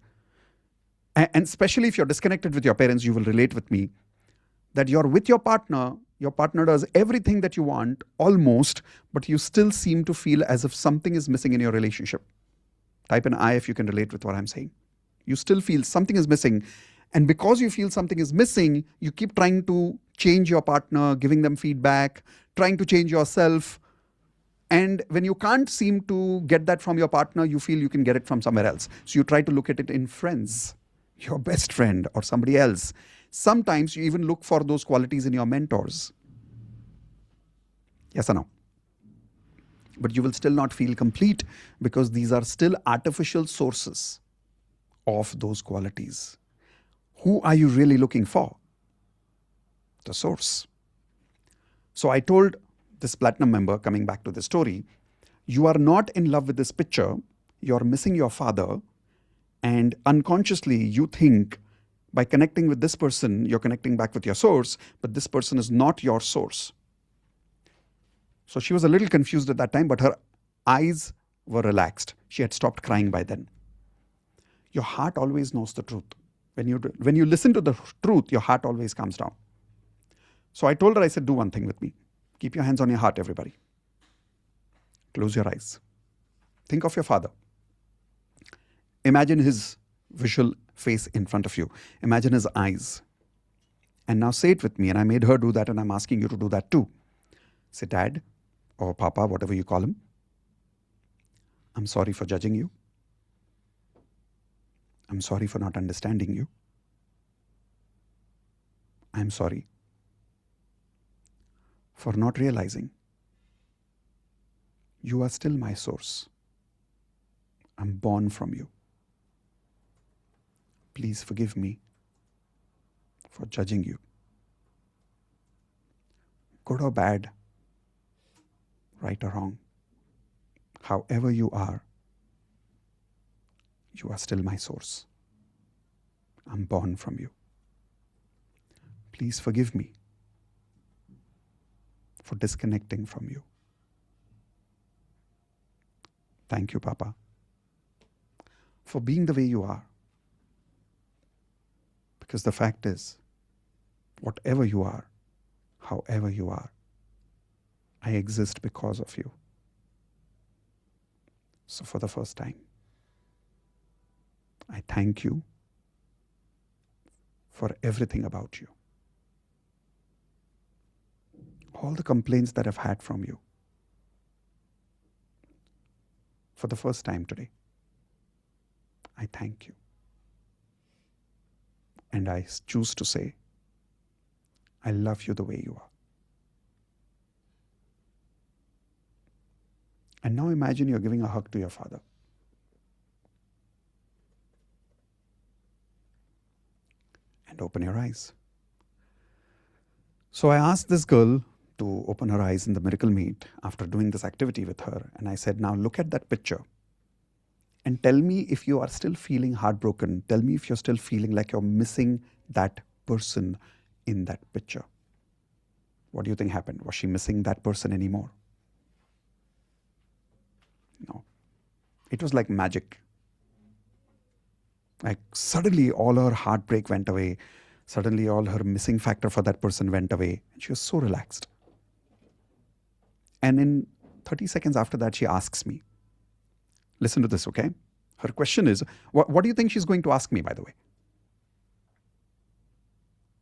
and especially if you're disconnected with your parents, you will relate with me, that you're with your partner does everything that you want, almost, but you still seem to feel as if something is missing in your relationship. Type an I if you can relate with what I'm saying. You still feel something is missing. And because you feel something is missing, you keep trying to change your partner, giving them feedback, trying to change yourself. And when you can't seem to get that from your partner, you feel you can get it from somewhere else. So you try to look at it in friends, your best friend or somebody else. Sometimes you even look for those qualities in your mentors. Yes or no? But you will still not feel complete because these are still artificial sources of those qualities. Who are you really looking for? The source. So I told this platinum member, coming back to the story, you are not in love with this picture, you're missing your father, and unconsciously you think by connecting with this person, you're connecting back with your source, but this person is not your source. So she was a little confused at that time, but her eyes were relaxed. She had stopped crying by then. Your heart always knows the truth. When you listen to the truth, your heart always calms down. So I told her, I said, do one thing with me. Keep your hands on your heart, everybody. Close your eyes. Think of your father. Imagine his visual face in front of you. Imagine his eyes. And now say it with me. And I made her do that, and I'm asking you to do that too. Say, Dad or Papa, whatever you call him, I'm sorry for judging you. I'm sorry for not understanding you. I'm sorry for not realizing you are still my source. I'm born from you. Please forgive me for judging you. Good or bad, right or wrong, however you are still my source. I'm born from you. Please forgive me for disconnecting from you. Thank you, Papa, for being the way you are. Because the fact is, whatever you are, however you are, I exist because of you. So for the first time, I thank you for everything about you. All the complaints that I've had from you. For the first time today, I thank you. And I choose to say, I love you the way you are. And now imagine you're giving a hug to your father. And open your eyes. So I asked this girl to open her eyes in the Miracle Meet after doing this activity with her. And I said, now look at that picture and tell me if you are still feeling heartbroken. Tell me if you're still feeling like you're missing that person in that picture. What do you think happened? Was she missing that person anymore? No. It was like magic. Like suddenly all her heartbreak went away. Suddenly all her missing factor for that person went away. And she was so relaxed. And in 30 seconds after that, she asks me, listen to this, okay? Her question is, what do you think she's going to ask me, by the way?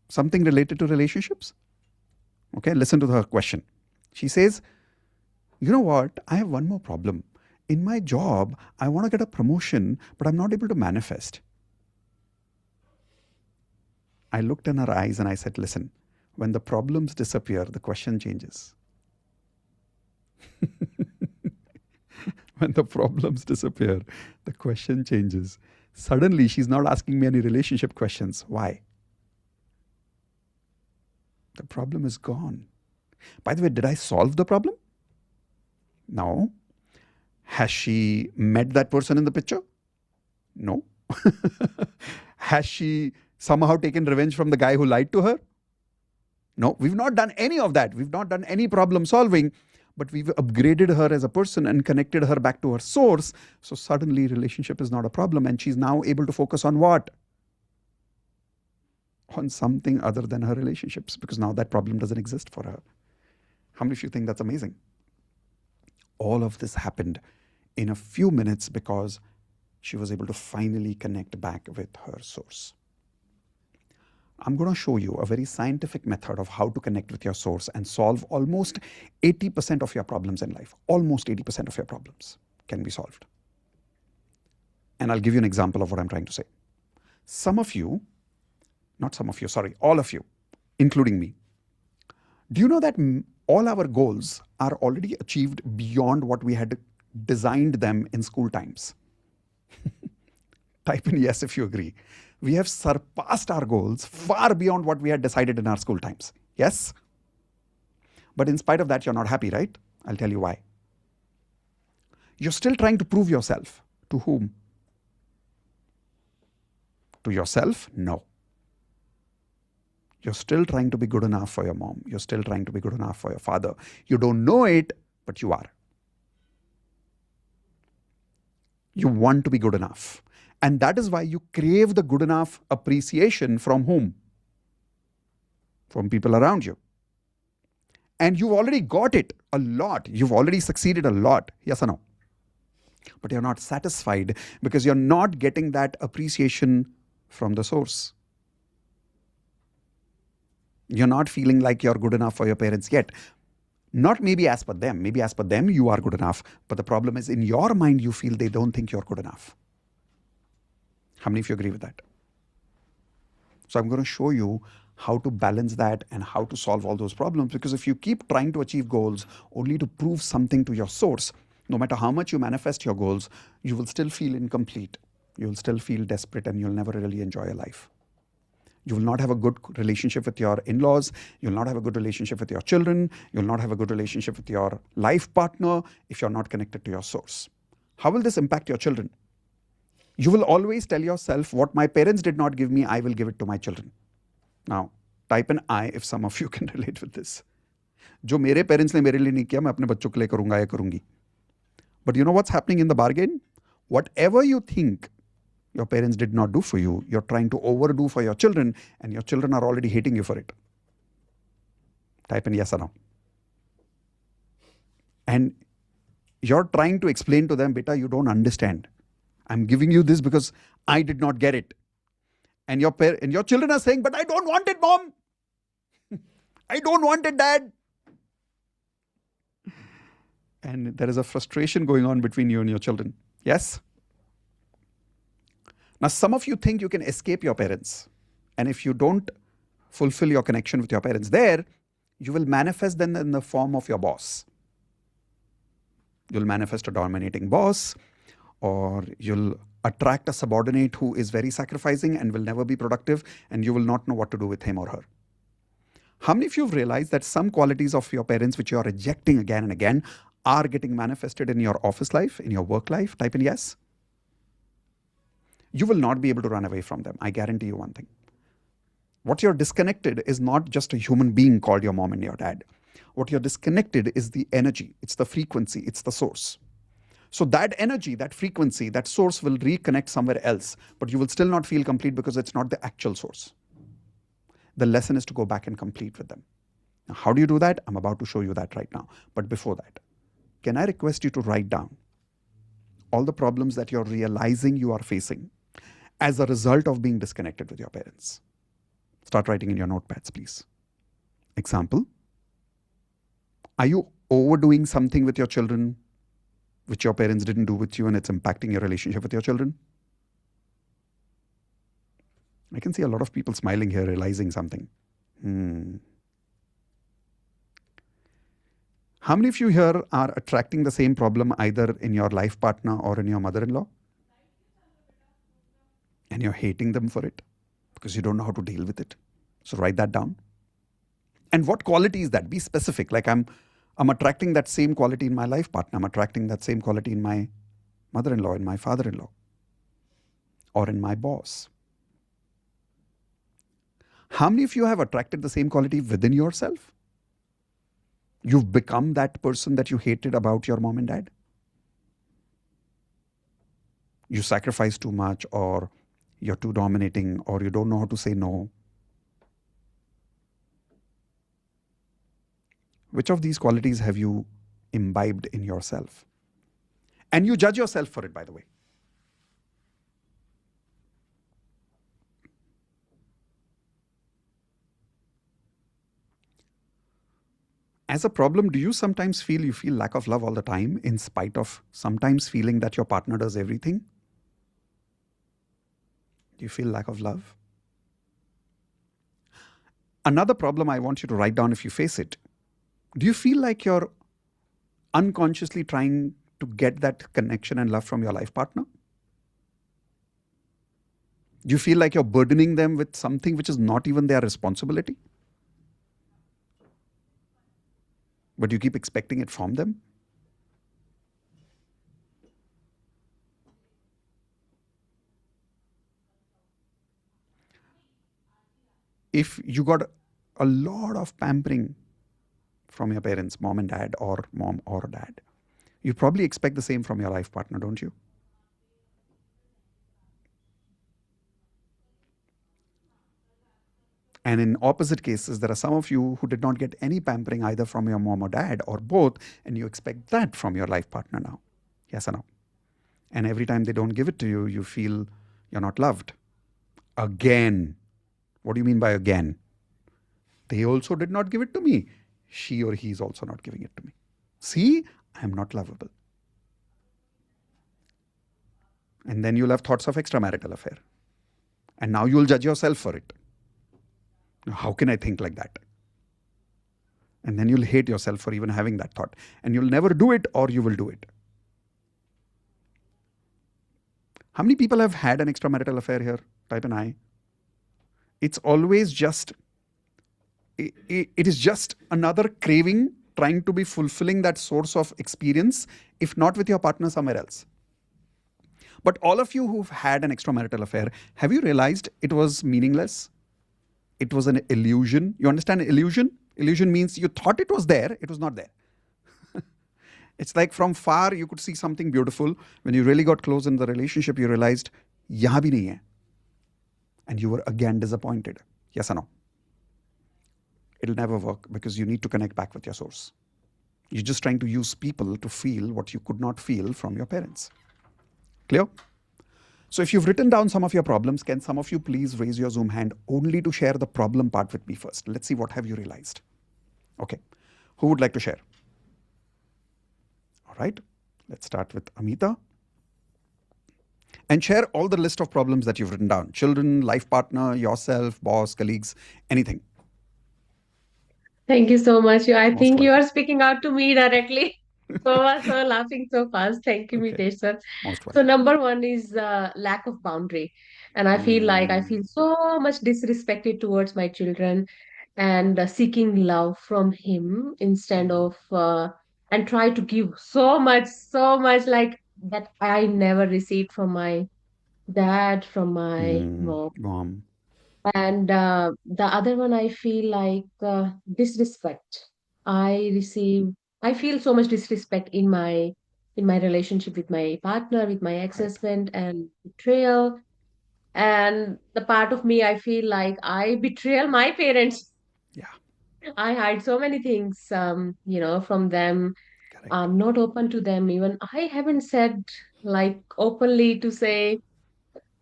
Something related to relationships? Okay, listen to her question. She says, you know what? I have one more problem. In my job, I want to get a promotion, but I'm not able to manifest. I looked in her eyes and I said, listen, when the problems disappear, the question changes. When the problems disappear, the question changes. Suddenly, she's not asking me any relationship questions. Why? The problem is gone. By the way, did I solve the problem? No. Has she met that person in the picture? No. Has she somehow taken revenge from the guy who lied to her? No, we've not done any of that. We've not done any problem solving, but we've upgraded her as a person and connected her back to her source. So suddenly relationship is not a problem and she's now able to focus on what? On something other than her relationships, because now that problem doesn't exist for her. How many of you think that's amazing? All of this happened in a few minutes because she was able to finally connect back with her source. I'm going to show you a very scientific method of how to connect with your source and solve almost 80% of your problems in life. Almost 80% of your problems can be solved. And I'll give you an example of what I'm trying to say. All of you, including me. Do you know that all our goals are already achieved beyond what we had designed them in school times? Type in yes if you agree. We have surpassed our goals far beyond what we had decided in our school times. Yes? But in spite of that, you're not happy, right? I'll tell you why. You're still trying to prove yourself. To whom? To yourself? No. You're still trying to be good enough for your mom. You're still trying to be good enough for your father. You don't know it, but you are. You want to be good enough. And that is why you crave the good enough appreciation from whom? From people around you. And you've already got it a lot. You've already succeeded a lot. Yes or no? But you're not satisfied because you're not getting that appreciation from the source. You're not feeling like you're good enough for your parents yet. Not maybe as per them. Maybe as per them, you are good enough. But the problem is in your mind, you feel they don't think you're good enough. How many of you agree with that? So I'm going to show you how to balance that and how to solve all those problems. Because if you keep trying to achieve goals only to prove something to your source, no matter how much you manifest your goals, you will still feel incomplete. You will still feel desperate and you'll never really enjoy your life. You will not have a good relationship with your in-laws. You'll not have a good relationship with your children. You'll not have a good relationship with your life partner if you're not connected to your source. How will this impact your children? You will always tell yourself, what my parents did not give me, I will give it to my children. Now, type in I if some of you can relate with this. जो मेरे parents ने मेरे लिए नहीं किया, मैं अपने बच्चों के लिए करूँगा या करूँगी. But you know what's happening in the bargain? Whatever you think your parents did not do for you, you're trying to overdo for your children, and your children are already hating you for it. Type in yes or no. And you're trying to explain to them, beta, you don't understand. I'm giving you this because I did not get it. And your children are saying, but I don't want it, mom. I don't want it, dad. And there is a frustration going on between you and your children. Yes? Now, some of you think you can escape your parents. And if you don't fulfill your connection with your parents there, you will manifest them in the form of your boss. You'll manifest a dominating boss, or you'll attract a subordinate who is very sacrificing and will never be productive, and you will not know what to do with him or her. How many of you have realized that some qualities of your parents which you are rejecting again and again are getting manifested in your office life, in your work life? Type in yes. You will not be able to run away from them. I guarantee you one thing. What you're disconnected is not just a human being called your mom and your dad. What you're disconnected is the energy, it's the frequency, it's the source. So that energy, that frequency, that source will reconnect somewhere else, but you will still not feel complete because it's not the actual source. The lesson is to go back and complete with them. Now, how do you do that? I'm about to show you that right now. But before that, can I request you to write down all the problems that you're realizing you are facing as a result of being disconnected with your parents? Start writing in your notepads, please. Example, are you overdoing something with your children which your parents didn't do with you and it's impacting your relationship with your children? I can see a lot of people smiling here, realizing something. How many of you here are attracting the same problem either in your life partner or in your mother-in-law? And you're hating them for it because you don't know how to deal with it. So write that down. And what quality is that? Be specific. Like I'm attracting that same quality in my life partner. I'm attracting that same quality in my mother-in-law, in my father-in-law, or in my boss. How many of you have attracted the same quality within yourself? You've become that person that you hated about your mom and dad. You sacrifice too much, or you're too dominating, or you don't know how to say no. Which of these qualities have you imbibed in yourself? And you judge yourself for it, by the way. As a problem, do you sometimes feel you feel lack of love all the time, in spite of sometimes feeling that your partner does everything? Do you feel lack of love? Another problem I want you to write down if you face it. Do you feel like you're unconsciously trying to get that connection and love from your life partner? Do you feel like you're burdening them with something which is not even their responsibility? But you keep expecting it from them? If you got a lot of pampering from your parents, mom and dad, or mom or dad, you probably expect the same from your life partner, don't you? And in opposite cases, there are some of you who did not get any pampering either from your mom or dad, or both, and you expect that from your life partner now. Yes or no? And every time they don't give it to you, you feel you're not loved. Again. What do you mean by again? They also did not give it to me. She or he is also not giving it to me. See, I am not lovable. And then you'll have thoughts of extramarital affair. And now you'll judge yourself for it. How can I think like that? And then you'll hate yourself for even having that thought. And you'll never do it, or you will do it. How many people have had an extramarital affair here? Type an I. It's always just, it is just another craving trying to be fulfilling that source of experience, if not with your partner, somewhere else. But all of you who've had an extramarital affair, have you realized it was meaningless? It was an illusion. You understand illusion? Illusion means you thought it was there, it was not there. It's like from far you could see something beautiful. When you really got close in the relationship, you realized, yahan bhi nahi hai. And you were again disappointed. Yes or no? It'll never work, because you need to connect back with your source. You're just trying to use people to feel what you could not feel from your parents. Clear? So if you've written down some of your problems, can some of you please raise your Zoom hand only to share the problem part with me first? Let's see what have you realized. Okay. Who would like to share? All right. Let's start with Amita. And share all the list of problems that you've written down. Children, life partner, yourself, boss, colleagues, anything. Thank you so much. I Most think you welcome. are speaking out to me directly. So laughing so fast. Thank you, Okay. Mitesh sir. Most So welcome. number one is lack of boundary. And I feel like I feel so much disrespected towards my children, and seeking love from him instead of and try to give so much like that I never received from my dad, from my mom. Mom. And the other one, I feel like disrespect. I receive, I feel so much disrespect in my relationship with my partner, with my Right. ex-husband, and betrayal. And the part of me, I feel like I betrayal my parents. Yeah. I hide so many things, from them. Correct. I'm not open to them. Even I haven't said like openly to say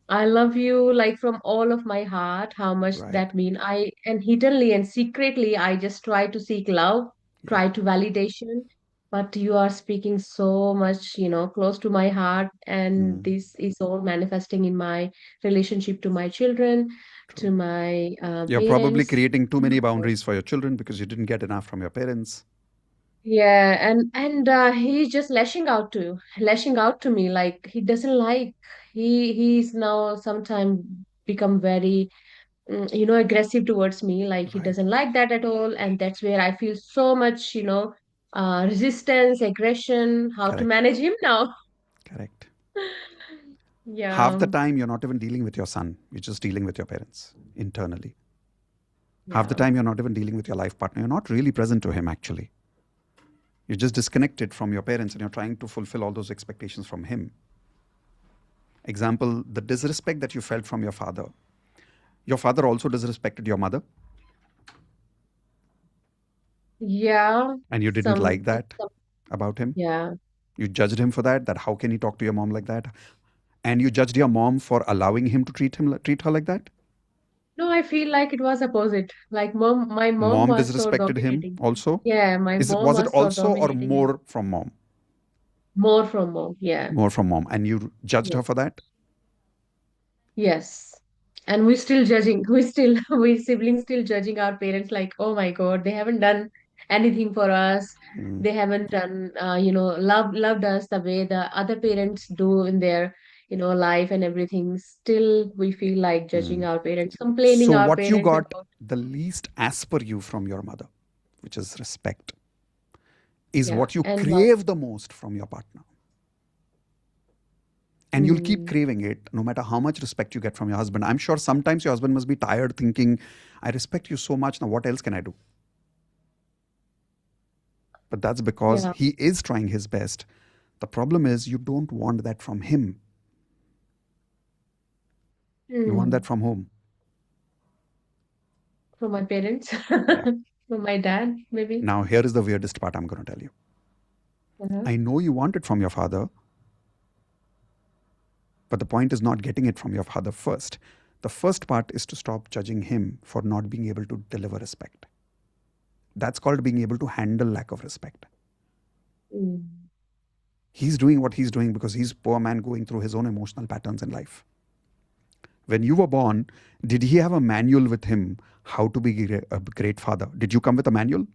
I love you like from all of my heart, how much Right. that mean. I and hiddenly and secretly I just try to seek love, Yeah. try to validation. But you are speaking so much, close to my heart, and this is all manifesting in my relationship to my children, to True. my You're probably parents. creating too many boundaries for your children because you didn't get enough from your parents. Yeah, and he's just lashing out to me like he doesn't like he's now sometime become very aggressive towards me. Like he Right. doesn't like that at all. And that's where I feel so much, resistance, aggression, how to Correct. manage him now. Correct. Half Yeah, the time, you're not even dealing with your son. You're just dealing with your parents internally. Half the yeah. time, you're not even dealing with your life partner. You're not really present to him, actually. You're just disconnected from your parents and you're trying to fulfill all those expectations from him. Example, the disrespect that you felt from your father. Your father also disrespected your mother, Yeah, and you didn't some, like that some, about him. yeah. You judged him for that, how can he talk to your mom like that? And you judged your mom for allowing him to treat her like that. No, I feel like it was opposite. Like my mom Mom was so disrespected him dominating. also. Yeah, my mom Was it was so also or dominating him. more from mom? More from mom. Yeah. More from mom, and you judged Yeah. her for that. Yes. And we're still judging. We siblings still judging our parents like, oh my God, they haven't done anything for us. Mm. They haven't done, loved us the way the other parents do in their, life and everything. Still, we feel like judging our parents, complaining So our what you parents got about. the least as per you from your mother, which is respect, is Yeah. what you And what? crave the most from your partner. And you'll keep Mm, craving it no matter how much respect you get from your husband. I'm sure sometimes your husband must be tired thinking, I respect you so much, now what else can I do? But that's because yeah. he is trying his best. The problem is you don't want that from him. You want that Mm, from whom? from my parents, Yeah. from my dad, maybe. Now, here is the weirdest part I'm going to tell you. Uh-huh. I know you want it from your father, but the point is not getting it from your father first. The first part is to stop judging him for not being able to deliver respect. That's called being able to handle lack of respect. Mm. He's doing what he's doing because he's a poor man going through his own emotional patterns in life. When you were born, did he have a manual with him how to be a great father? Did you come with a manual?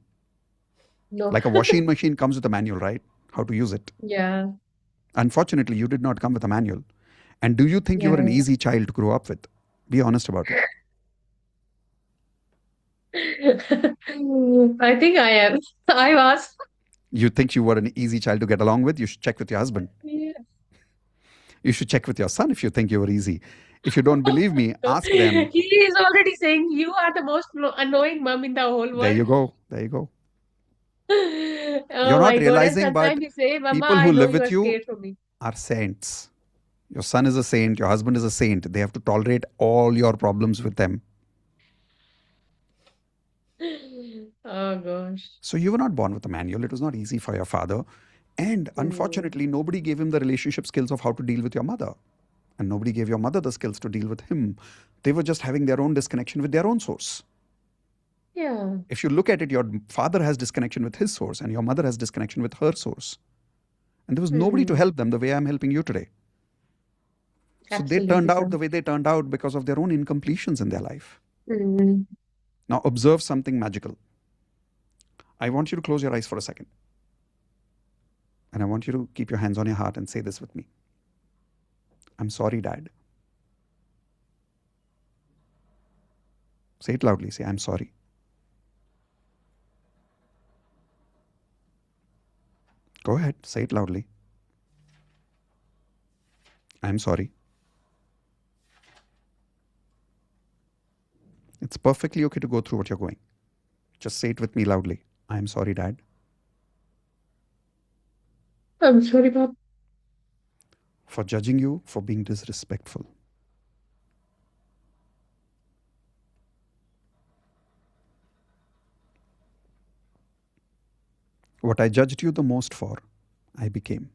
No. Like a washing machine comes with a manual, right? How to use it. Yeah. Unfortunately, you did not come with a manual. And do you think you were an Yeah. easy child to grow up with? Be honest about it. I think I am. I was. You think you were an easy child to get along with? You should check with your husband. Yeah. You should check with your son if you think you were easy. If you don't believe me, No. ask them. He is already saying you are the most annoying mom in the whole There world. you go. There you go. You're Oh not my God. And realizing, but sometimes he say, Mama, people I who know live you are with you scared from me. are saints. Your son is a saint, your husband is a saint. They have to tolerate all your problems with them. Oh gosh. So you were not born with a manual. It was not easy for your father. And Hmm. unfortunately, nobody gave him the relationship skills of how to deal with your mother. And nobody gave your mother the skills to deal with him. They were just having their own disconnection with their own source. Yeah. If you look at it, your father has disconnection with his source and your mother has disconnection with her source. And there was nobody to Hmm. help them the way I'm helping you today. So they turned Absolutely, out sir. the way they turned out because of their own incompletions in their life. Hmm. Now observe something magical. I want you to close your eyes for a second. And I want you to keep your hands on your heart and say this with me. I'm sorry, Dad. Say it loudly. Say, I'm sorry. Go ahead. Say it loudly. I'm sorry. It's perfectly okay to go through what you're going. Just say it with me loudly. I'm sorry, Dad, I'm sorry, Bob. for judging you for being disrespectful. What I judged you the most for, I became.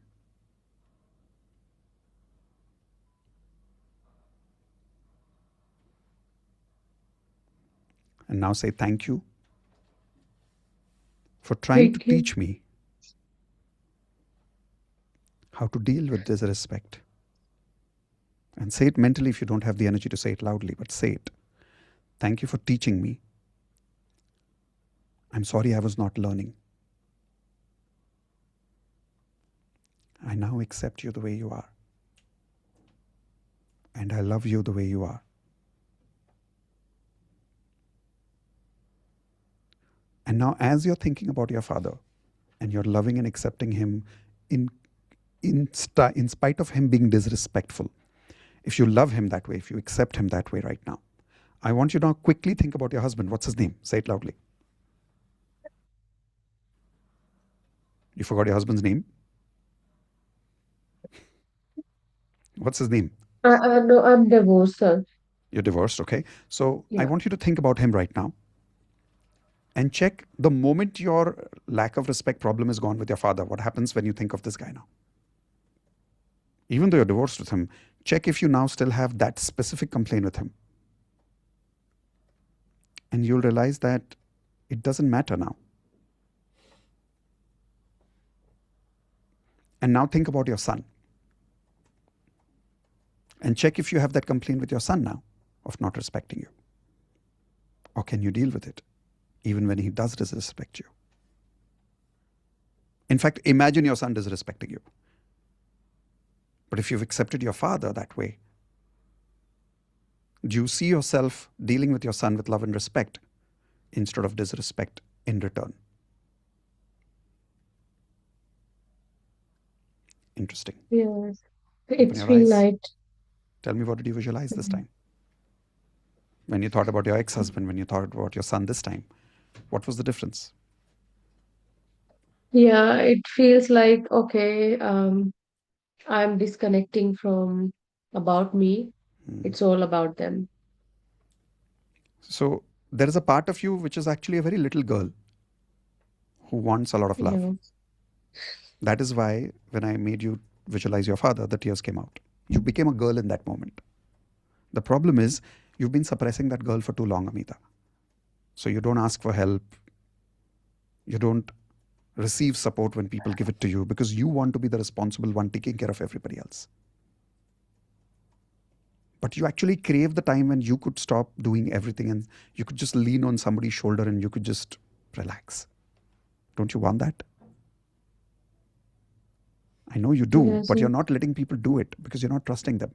And now say thank you for trying to Thank you. teach me how to deal with disrespect. And say it mentally if you don't have the energy to say it loudly, but say it. Thank you for teaching me. I'm sorry I was not learning. I now accept you the way you are. And I love you the way you are. now, as you're thinking about your father and you're loving and accepting him in, in spite of him being disrespectful, if you love him that way, if you accept him that way right now, I want you to now quickly think about your husband. What's his name? Say it loudly. You forgot your husband's name? What's his name? No, I'm divorced, sir. You're divorced, okay? So I Yeah. want you to think about him right now and check the moment your lack of respect problem is gone with your father. What happens when you think of this guy now? Even though you're divorced with him, check if you now still have that specific complaint with him. And you'll realize that it doesn't matter now. And now think about your son. And check if you have that complaint with your son now of not respecting you. Or can you deal with it even when he does disrespect you? In fact, imagine your son disrespecting you. But if you've accepted your father that way, do you see yourself dealing with your son with love and respect instead of disrespect in return? Interesting. Yes. Open It's your been eyes. light. Tell me, what did you visualize this time? When you thought about your ex-husband, when you thought about your son this time, what was the difference? Yeah, it feels like, okay, I'm disconnecting from about me. It's all about them. So there is a part of you which is actually a very little girl who wants a lot of love. Yeah. That is why when I made you visualize your father, the tears came out. You became a girl in that moment. The problem is you've been suppressing that girl for too long, Amita. So you don't ask for help. You don't receive support when people give it to you because you want to be the responsible one taking care of everybody else. But you actually crave the time when you could stop doing everything and you could just lean on somebody's shoulder and you could just relax. Don't you want that? I know you do, Yes, but you're yes. not letting people do it because you're not trusting them.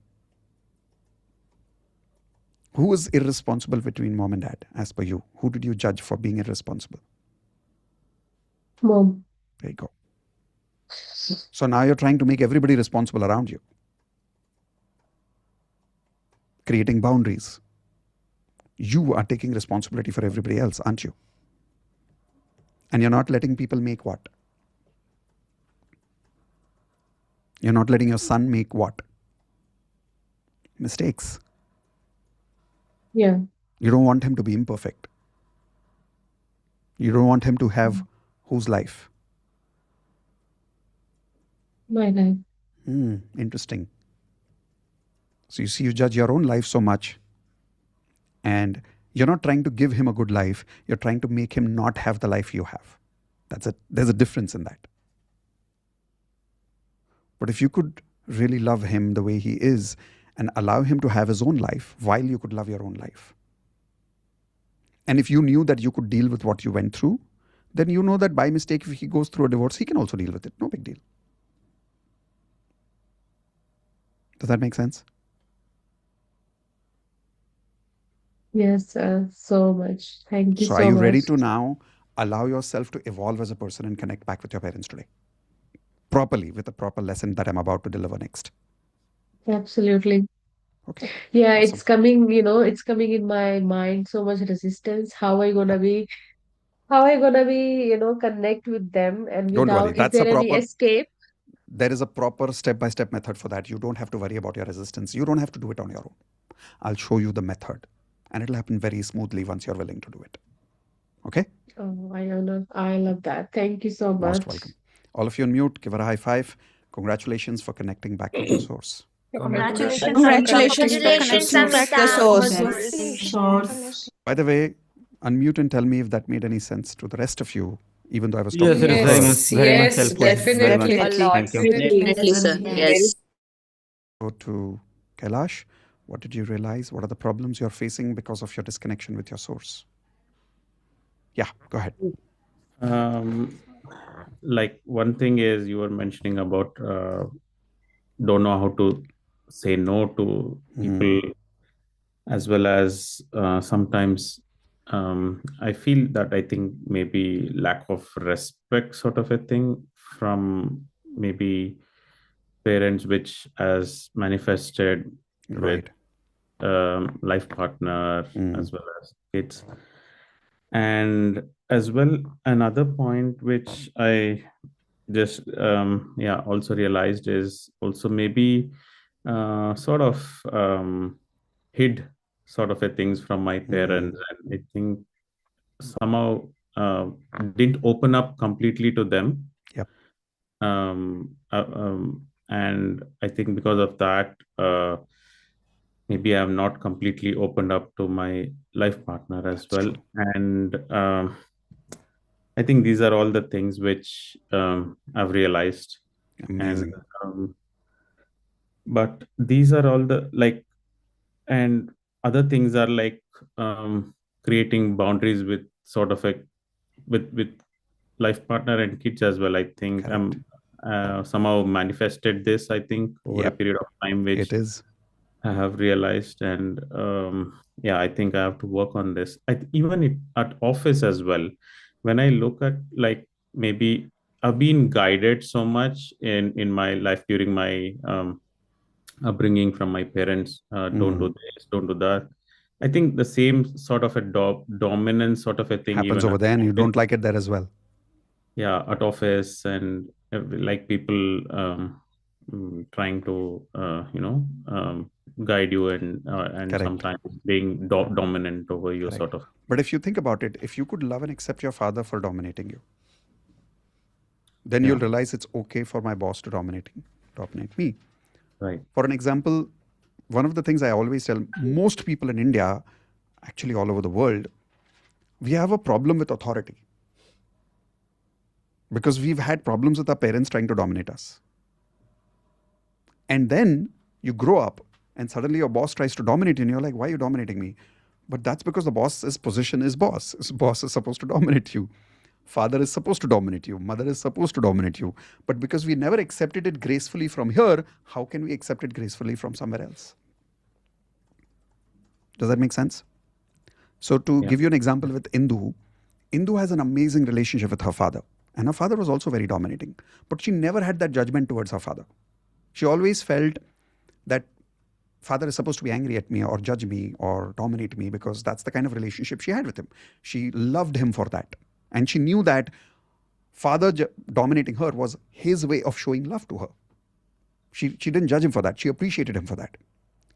Who is irresponsible between mom and dad, as per you? Who did you judge for being irresponsible? Mom. There you go. So now you're trying to make everybody responsible around you, creating boundaries. You are taking responsibility for everybody else, aren't you? And you're not letting people make what? You're not letting your son make what? Mistakes. Yeah. You don't want him to be imperfect. You don't want him to have whose life? My life. Interesting. So you see, you judge your own life so much, and you're not trying to give him a good life. You're trying to make him not have the life you have. That's it. There's a difference in that. But if you could really love him the way he is and allow him to have his own life while you could love your own life, and if you knew that you could deal with what you went through, then you know that by mistake, if he goes through a divorce, he can also deal with it. No big deal. Does that make sense? Yes, so much. Thank you So are so you ready much. to now allow yourself to evolve as a person and connect back with your parents today? Properly, with a proper lesson that I'm about to deliver next. Absolutely. Okay. Yeah, Awesome. it's coming, it's coming in my mind, so much resistance. How I gonna be, connect with them and Don't worry. is there any escape? There is a proper step-by-step method for that. You don't have to worry about your resistance. You don't have to do it on your own. I'll show you the method. And it'll happen very smoothly once you're willing to do it. Okay? Oh, I love that. Thank you so Most much. welcome. All of you on mute, give her a high five. Congratulations for connecting back with your source. Congratulations Congratulations for Congratulations, connecting back Amita, the for source. the source. By the way, unmute and tell me if that made any sense to the rest of you, even though I was Yes, talking it to is her. very much, very much Yes, helpful. Yes, Very much. definitely. Thank you. Definitely, sir. Yes. Go to Kailash. What did you realize? What are the problems you're facing because of your disconnection with your source? Yeah, go ahead. Like one thing is you were mentioning about don't know how to say no to people, as well as sometimes I feel that I think maybe lack of respect sort of a thing from maybe parents, which has manifested with Right. life partner Mm. as well as kids. And as well, another point which I just also realized is also maybe sort of hid sort of a things from my parents, and I think somehow uh, didn't open up completely to them. Yep. And I think because of that, maybe I have not completely opened up to my life partner as That's well. true. And I think these are all the things which I've realized. And Amazing. but these are all the like, and other things are like creating boundaries with sort of a with life partner and kids as well. I think Correct. I'm somehow manifested this, I think, over a Yep. period of time, which It is. I have realized. And yeah, I think I have to work on this. Even at office as well, when I look at like maybe I've been guided so much in my life during my upbringing from my parents. Don't do this, don't do that. I think the same sort of a dominance sort of a thing Happens even over at there, and you office. don't like it there as well. Yeah, at office, and like people trying to guide you, and Correct. sometimes being dominant over you Correct. sort of. But if you think about it, if you could love and accept your father for dominating you, then Yeah, you'll realize it's okay for my boss to dominate me. right. For an example, one of the things I always tell most people in India, actually all over the world, we have a problem with authority because we've had problems with our parents trying to dominate us. And then you grow up and suddenly your boss tries to dominate you and you're like, why are you dominating me? But that's because the boss's position is boss. Boss is supposed to dominate you. Father is supposed to dominate you. Mother is supposed to dominate you. But because we never accepted it gracefully from here, how can we accept it gracefully from somewhere else? Does that make sense? So to Yeah, give you an example with Indu has an amazing relationship with her father. And her father was also very dominating. But she never had that judgment towards her father. She always felt that father is supposed to be angry at me or judge me or dominate me because that's the kind of relationship she had with him. She loved him for that. And she knew that father dominating her was his way of showing love to her. She didn't judge him for that. She appreciated him for that.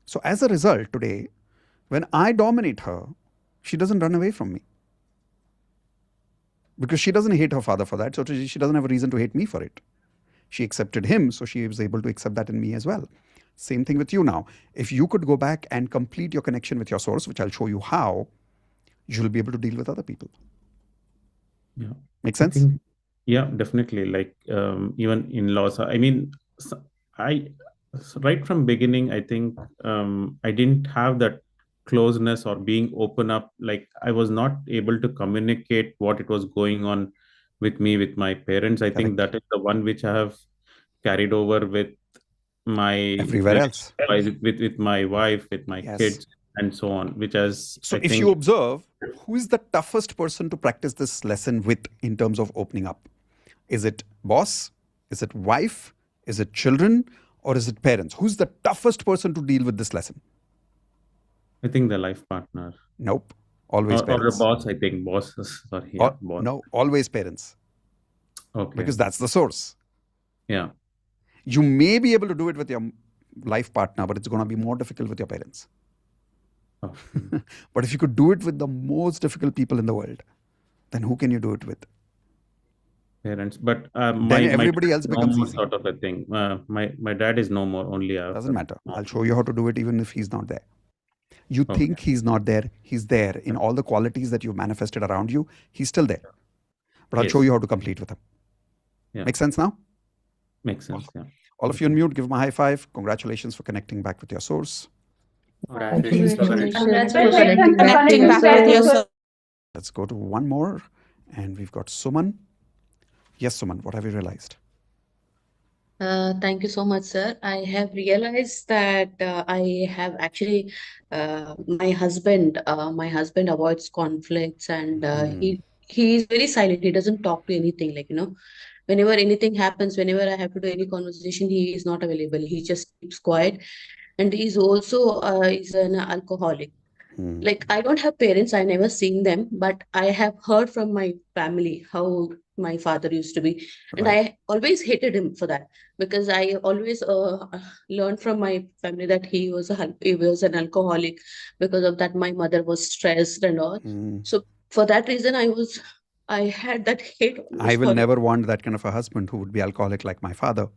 So as a result, today, when I dominate her, she doesn't run away from me because she doesn't hate her father for that. So she doesn't have a reason to hate me for it. She accepted him, so she was able to accept that in me as well. Same thing with you now. If you could go back and complete your connection with your source, which I'll show you how, you'll be able to deal with other people. yeah. Make I sense? think, yeah, definitely. Like even in-laws. I mean, right from beginning, I think I didn't have that closeness or being open up. Like I was not able to communicate what it was going on with me, with my parents. I think Correct. that is the one which I have carried over with my Everywhere else. relationship with my wife, with my Yes. kids, and so on, which has, So I if think, you observe, who is the toughest person to practice this lesson with in terms of opening up? Is it boss? Is it wife? Is it children? Or is it parents? Who's the toughest person to deal with this lesson? I think the life partner Nope. Always or a parents. boss. I think boss. Sorry, yeah, boss. No, always parents. Okay. Because that's the source. Yeah. You may be able to do it with your life partner, but it's going to be more difficult with your parents. Oh. But if you could do it with the most difficult people in the world, then who can you do it with? Parents, but Then everybody dad else is no becomes more easy. sort of a thing. My dad is no more. Only I have Doesn't a matter. mom. I'll show you how to do it even if he's not there. You Okay. think he's not there, he's there in all the qualities that you've manifested around you. He's still there. But I'll show Yes. you how to complete with him. Yeah. Make sense now? Makes sense. Yeah. All of you on mute, give him a high five. Congratulations for connecting back with your source. Congratulations for Congratulations connecting back to your soul. Let's go to one more. And we've got Suman. Yes, Suman, what have you realized? Thank you so much, sir. I have realized that I have actually my husband avoids conflicts, and he is very silent. He doesn't talk to anything. Whenever anything happens, whenever I have to do any conversation, he is not available. He just keeps quiet, and he's also is an alcoholic. Like, I don't have parents, I never seen them, but I have heard from my family how my father used to be, and Right. I always hated him for that, because I always learned from my family that he was an alcoholic. Because of that, my mother was stressed and all. So for that reason, I had that hate I always will for him. never want that kind of a husband who would be alcoholic like my father.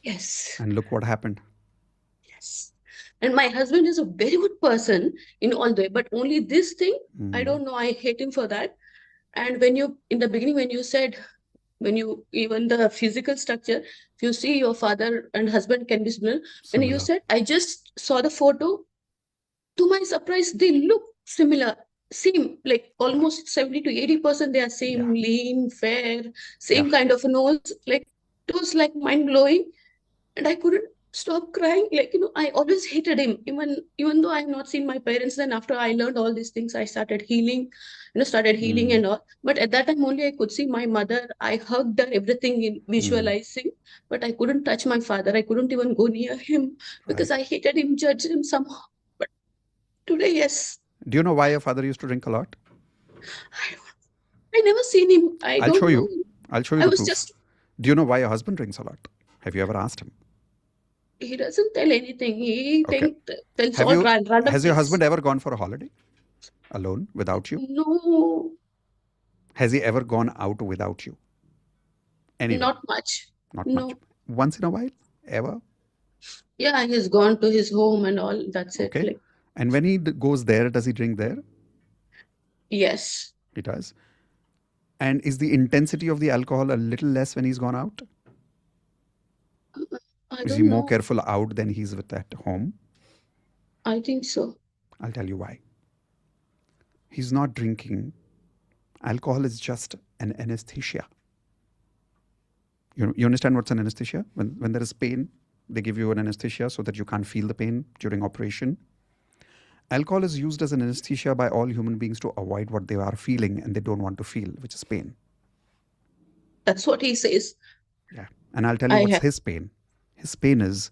Yes. And look what happened. Yes. And my husband is a very good person in all the way, but only this thing, I don't know, I hate him for that. And when you, in the beginning, when you said, when you, even the physical structure, if you see your father and husband can be similar, and you Similar. said, I just saw the photo, to my surprise, they look similar. Same, like almost 70 to 80%, they are Yeah. same, lean, fair, Yeah. same kind of nose. Like, it was like mind blowing, and I couldn't stop crying. I always hated him, even though I've not seen my parents. Then after I learned all these things, I started healing, started healing and all. But at that time only I could see my mother. I hugged her, everything in visualizing, but I couldn't touch my father. I couldn't even go near him because Right. I hated him, judged him somehow. But today, yes, Do you know why your father used to drink a lot? I don't. I never seen him. I I'll show don't know. you. I'll show you I the was proof. just. Do you know why your husband drinks a lot? Have you ever asked him? He doesn't tell anything. He Okay. tells all random Has your things. husband ever gone for a holiday alone without you? No, Has he ever gone out without you? Anywhere? not much. Not much. No. Once in a while? Ever? Yeah, he's gone to his home and all. That's it. Okay. And when he goes there, does he drink there? Yes. He does. And is the intensity of the alcohol a little less when he's gone out? I Is he don't more know. careful out than he's with at home? I think so. I'll tell you why. He's not drinking. Alcohol is just an anesthesia. You understand what's an anesthesia? When there is pain, they give you an anesthesia so that you can't feel the pain during operation. Alcohol is used as an anesthesia by all human beings to avoid what they are feeling and they don't want to feel, which is pain. That's what he says. Yeah. And I'll tell you I what's have. his pain. His pain is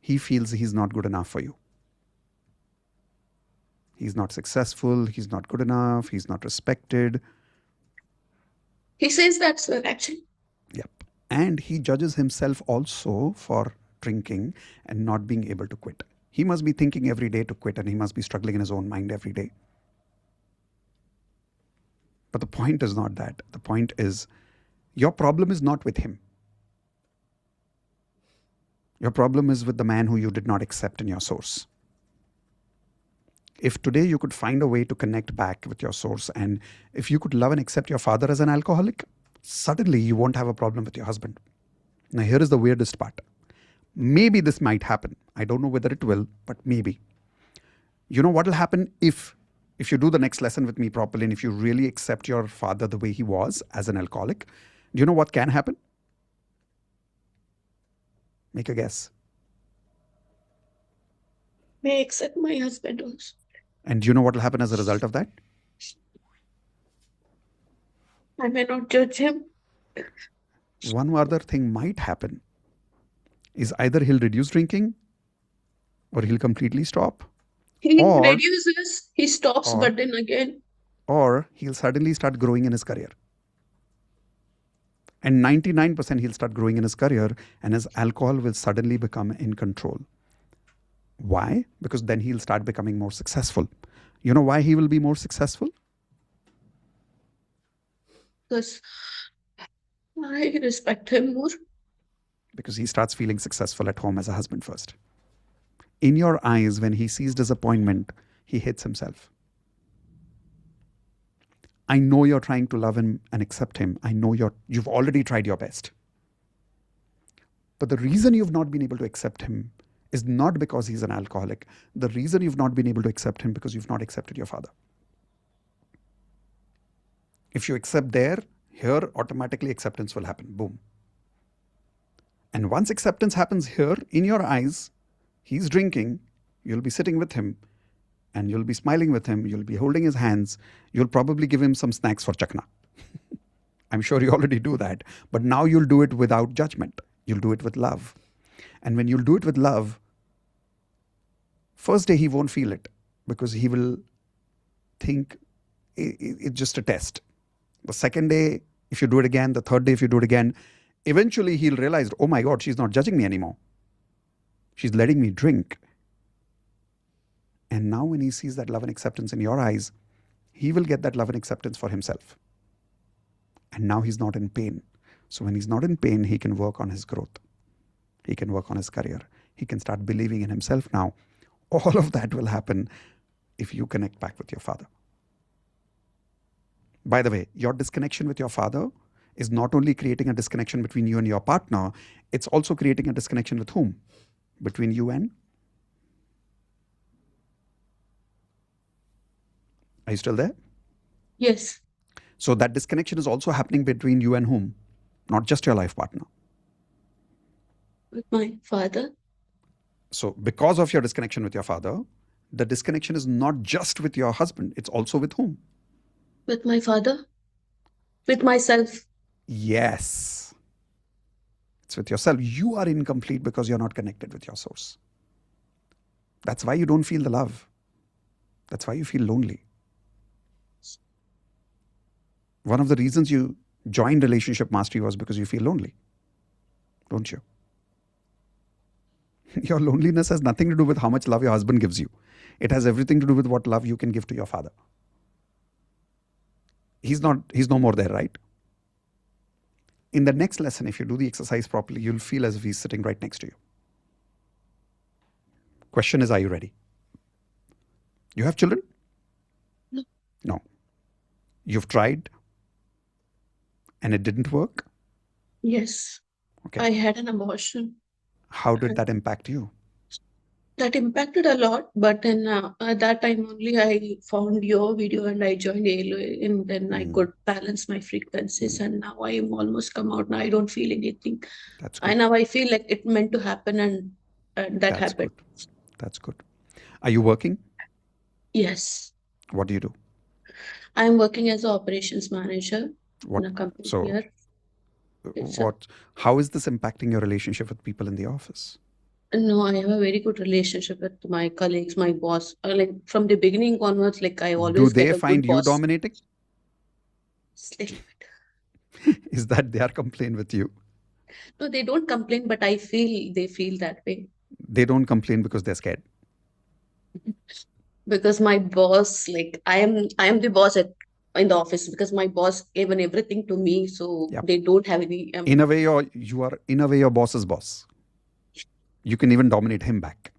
he feels he's not good enough for you. He's not successful. He's not good enough. He's not respected. He says that, sir, actually. Yep. And he judges himself also for drinking and not being able to quit. He must be thinking every day to quit and he must be struggling in his own mind every day. But the point is not that. The point is your problem is not with him. Your problem is with the man who you did not accept in your source. If today you could find a way to connect back with your source, and if you could love and accept your father as an alcoholic, suddenly you won't have a problem with your husband. Now, here is the weirdest part. Maybe this might happen. I don't know whether it will, but maybe. You know what will happen if you do the next lesson with me properly and if you really accept your father the way he was as an alcoholic? Do you know what can happen? Make a guess. May accept my husband also. And do you know what will happen as a result of that? I may not judge him. One other thing might happen is either he'll reduce drinking or he'll completely stop. He Or- reduces, he stops, or- but then again, Or he'll suddenly start growing in his career. And 99% he'll start growing in his career and his alcohol will suddenly become in control. Why? Because then he'll start becoming more successful. You know why he will be more successful? because I respect him more. Because he starts feeling successful at home as a husband first. In your eyes, when he sees disappointment, he hates himself. I know you're trying to love him and accept him. I know you've already tried your best. But the reason you've not been able to accept him is not because he's an alcoholic. The reason you've not been able to accept him because you've not accepted your father. If you accept there, here automatically acceptance will happen. Boom. And once acceptance happens here in your eyes, he's drinking, you'll be sitting with him and you'll be smiling with him, you'll be holding his hands, you'll probably give him some snacks for chakna. I'm sure you already do that, but now you'll do it without judgment. You'll do it with love. And when you'll do it with love, first day he won't feel it because he will think it's just a test. The second day, if you do it again, the third day, if you do it again, eventually he'll realize, oh my God, she's not judging me anymore. She's letting me drink. And now when he sees that love and acceptance in your eyes, he will get that love and acceptance for himself. And now he's not in pain. So when he's not in pain, he can work on his growth. He can work on his career. He can start believing in himself now. All of that will happen if you connect back with your father. By the way, your disconnection with your father is not only creating a disconnection between you and your partner, it's also creating a disconnection with whom? Between you and? Are you still there? Yes. So that disconnection is also happening between you and whom? Not just your life partner. With my father. So because of your disconnection with your father, the disconnection is not just with your husband, it's also with whom? With my father. With myself. Yes. It's with yourself. You are incomplete because you're not connected with your source. That's why you don't feel the love. That's why you feel lonely. One of the reasons you joined Relationship Mastery was because you feel lonely, don't you? Your loneliness has nothing to do with how much love your husband gives you. It has everything to do with what love you can give to your father. He's no more there, right? In the next lesson, if you do the exercise properly, you'll feel as if he's sitting right next to you. Question is, are you ready? You have children? No. No. You've tried and it didn't work? Yes. Okay. I had an abortion. How did that impact you? That impacted a lot, but then at that time only I found your video and I joined ALO, and then I could balance my frequencies, and now I am almost come out. Now I don't feel anything. That's good. Now I feel like it meant to happen, and that That's happened. good. That's good. Are you working? Yes. What do you do? I am working as an operations manager What? in a company So, here. how is this impacting your relationship with people in the office? No, I have a very good relationship with my colleagues, my boss. Like from the beginning onwards, like I Do always they get a find good you boss. dominating? Little bit. Is that their complaint with you? No, they don't complain, but I feel they feel that way. They don't complain because they're scared. Because my boss, like I am the boss in the office, because my boss given everything to me, so Yep. they don't have any. In a way, you are in a way your boss's boss. You can even dominate him back.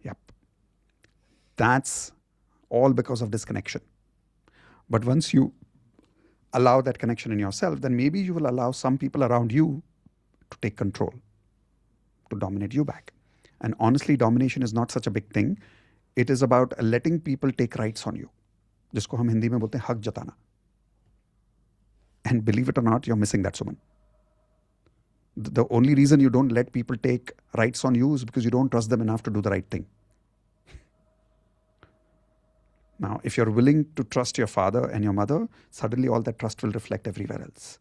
Yep. That's all because of disconnection. But once you allow that connection in yourself, then maybe you will allow some people around you to take control, to dominate you back. And honestly, domination is not such a big thing. It is about letting people take rights on you. जिसको हम हिंदी में बोलते हैं हक जताना. And believe it or not, you're missing that, Suman. The only reason you don't let people take rights on you is because you don't trust them enough to do the right thing. Now, if you're willing to trust your father and your mother, suddenly all that trust will reflect everywhere else.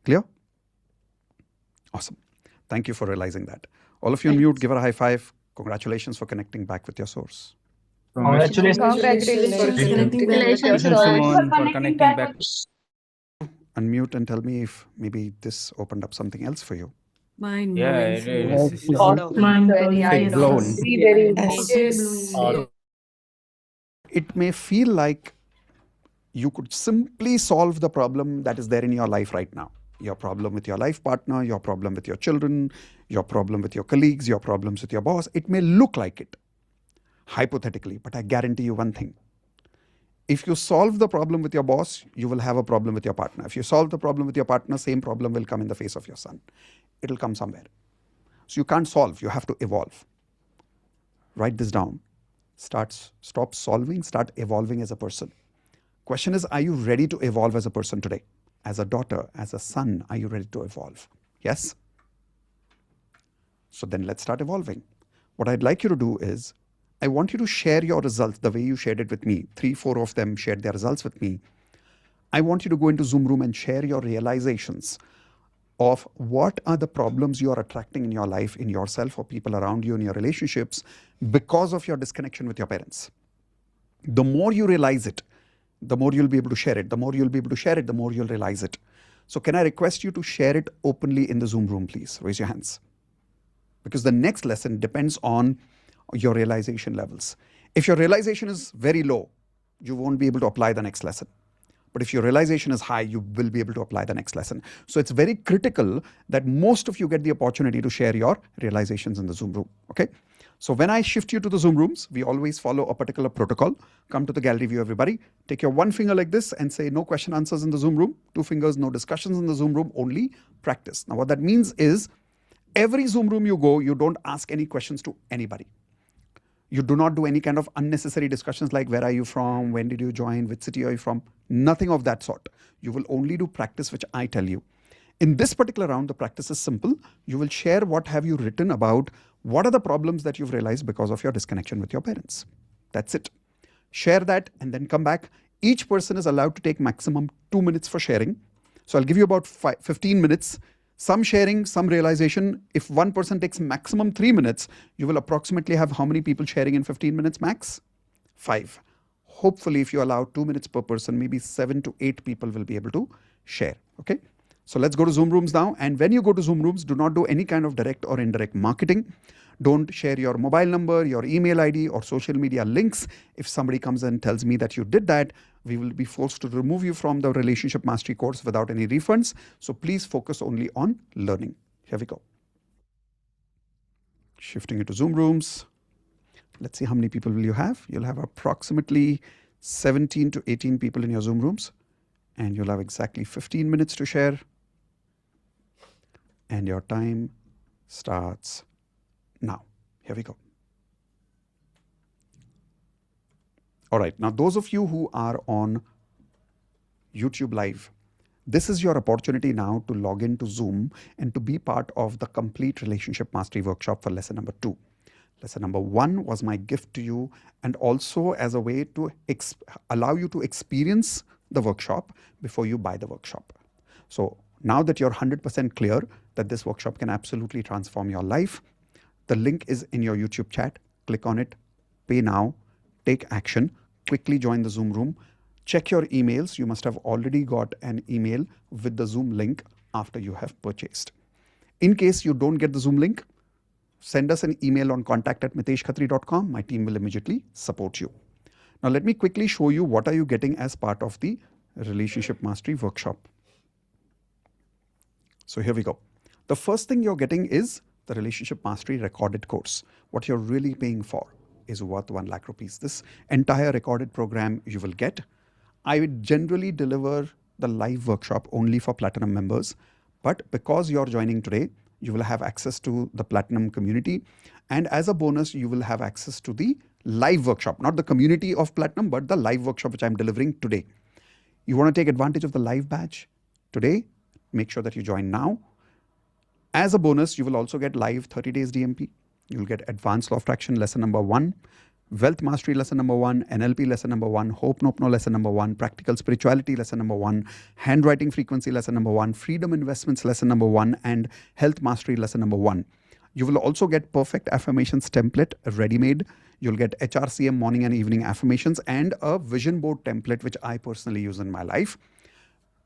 Clear? Awesome. Thank you for realizing that. All of you on mute, give her a high five. Congratulations for connecting back with your source. Congratulations. Congratulations for connecting back with your Congratulations, source. Suman. For connecting back. Unmute and tell me if maybe this opened up something else for you. Mine, Yeah, mine, it yes. is. Awesome. Mine Very too. nice. Blown. Very nice. Yes. It may feel like you could simply solve the problem that is there in your life right now. Your problem with your life partner, your problem with your children, your problem with your colleagues, your problems with your boss. It may look like it, hypothetically, but I guarantee you one thing. If you solve the problem with your boss, you will have a problem with your partner. If you solve the problem with your partner, same problem will come in the face of your son. It'll come somewhere. So you can't solve, you have to evolve. Write this down. Stop solving, start evolving as a person. Question is, are you ready to evolve as a person today? as a daughter, as a son, are you ready to evolve? Yes? So then let's start evolving. What I'd like you to do is, I want you to share your results the way you shared it with me. 3, 4 of them shared their results with me. I want you to go into Zoom room and share your realizations of what are the problems you are attracting in your life, in yourself or people around you in your relationships because of your disconnection with your parents. The more you realize it, the more you'll be able to share it. The more you'll be able to share it, the more you'll realize it. So can I request you to share it openly in the Zoom room, please? Raise your hands. Because the next lesson depends on your realization levels. If your realization is very low, you won't be able to apply the next lesson. But if your realization is high, you will be able to apply the next lesson. So it's very critical that most of you get the opportunity to share your realizations in the Zoom room. Okay? So when I shift you to the Zoom rooms, we always follow a particular protocol. Come to the gallery view, everybody. Take your one finger like this and say no question answers in the Zoom room. 2 fingers, no discussions in the Zoom room, only practice. Now what that means is every Zoom room you go, you don't ask any questions to anybody. You do not do any kind of unnecessary discussions like where are you from, when did you join, which city are you from, nothing of that sort. You will only do practice which I tell you. In this particular round, the practice is simple. You will share what have you written about, what are the problems that you've realized because of your disconnection with your parents. That's it. Share that and then come back. Each person is allowed to take maximum 2 minutes for sharing. So I'll give you about 15 minutes. Some sharing, some realization. If one person takes maximum 3 minutes, you will approximately have how many people sharing in 15 minutes max? 5. Hopefully, if you allow 2 minutes per person, maybe 7 to 8 people will be able to share. Okay? So let's go to Zoom rooms now. And when you go to Zoom rooms, do not do any kind of direct or indirect marketing. Don't share your mobile number, your email ID, or social media links. If somebody comes and tells me that you did that, we will be forced to remove you from the Relationship Mastery course without any refunds. So please focus only on learning. Here we go. Shifting into Zoom rooms. Let's see how many people will you have. You'll have approximately 17 to 18 people in your Zoom rooms. And you'll have exactly 15 minutes to share. And your time starts now. Here we go. All right. Now, those of you who are on YouTube Live, this is your opportunity now to log into Zoom and to be part of the complete Relationship Mastery workshop for lesson number 2. Lesson number 1 was my gift to you, and also as a way to allow you to experience the workshop before you buy the workshop. So now that you're 100% clear that this workshop can absolutely transform your life, the link is in your YouTube chat. Click on it, pay now, take action, quickly join the Zoom room. Check your emails. You must have already got an email with the Zoom link after you have purchased. In case you don't get the Zoom link, send us an email on contact@miteshkhatri.com. My team will immediately support you. Now let me quickly show you what are you getting as part of the Relationship Mastery workshop. So here we go. The first thing you're getting is the Relationship Mastery recorded course. What you're really paying for is worth 1 lakh rupees. This entire recorded program you will get. I would generally deliver the live workshop only for Platinum members, but because you're joining today, you will have access to the Platinum community. And as a bonus, you will have access to the live workshop, not the community of Platinum, but the live workshop which I'm delivering today. You want to take advantage of the live batch today? Make sure that you join now. As a bonus, you will also get live 30 days DMP. You'll get Advanced Law of Attraction lesson number 1, Wealth Mastery lesson number 1, NLP lesson number 1, Hope Nope No lesson number 1, Practical Spirituality lesson number 1, Handwriting Frequency lesson number 1, Freedom Investments lesson number 1, and Health Mastery lesson number 1. You will also get Perfect Affirmations template ready-made. You'll get HRCM morning and evening affirmations and a vision board template, which I personally use in my life.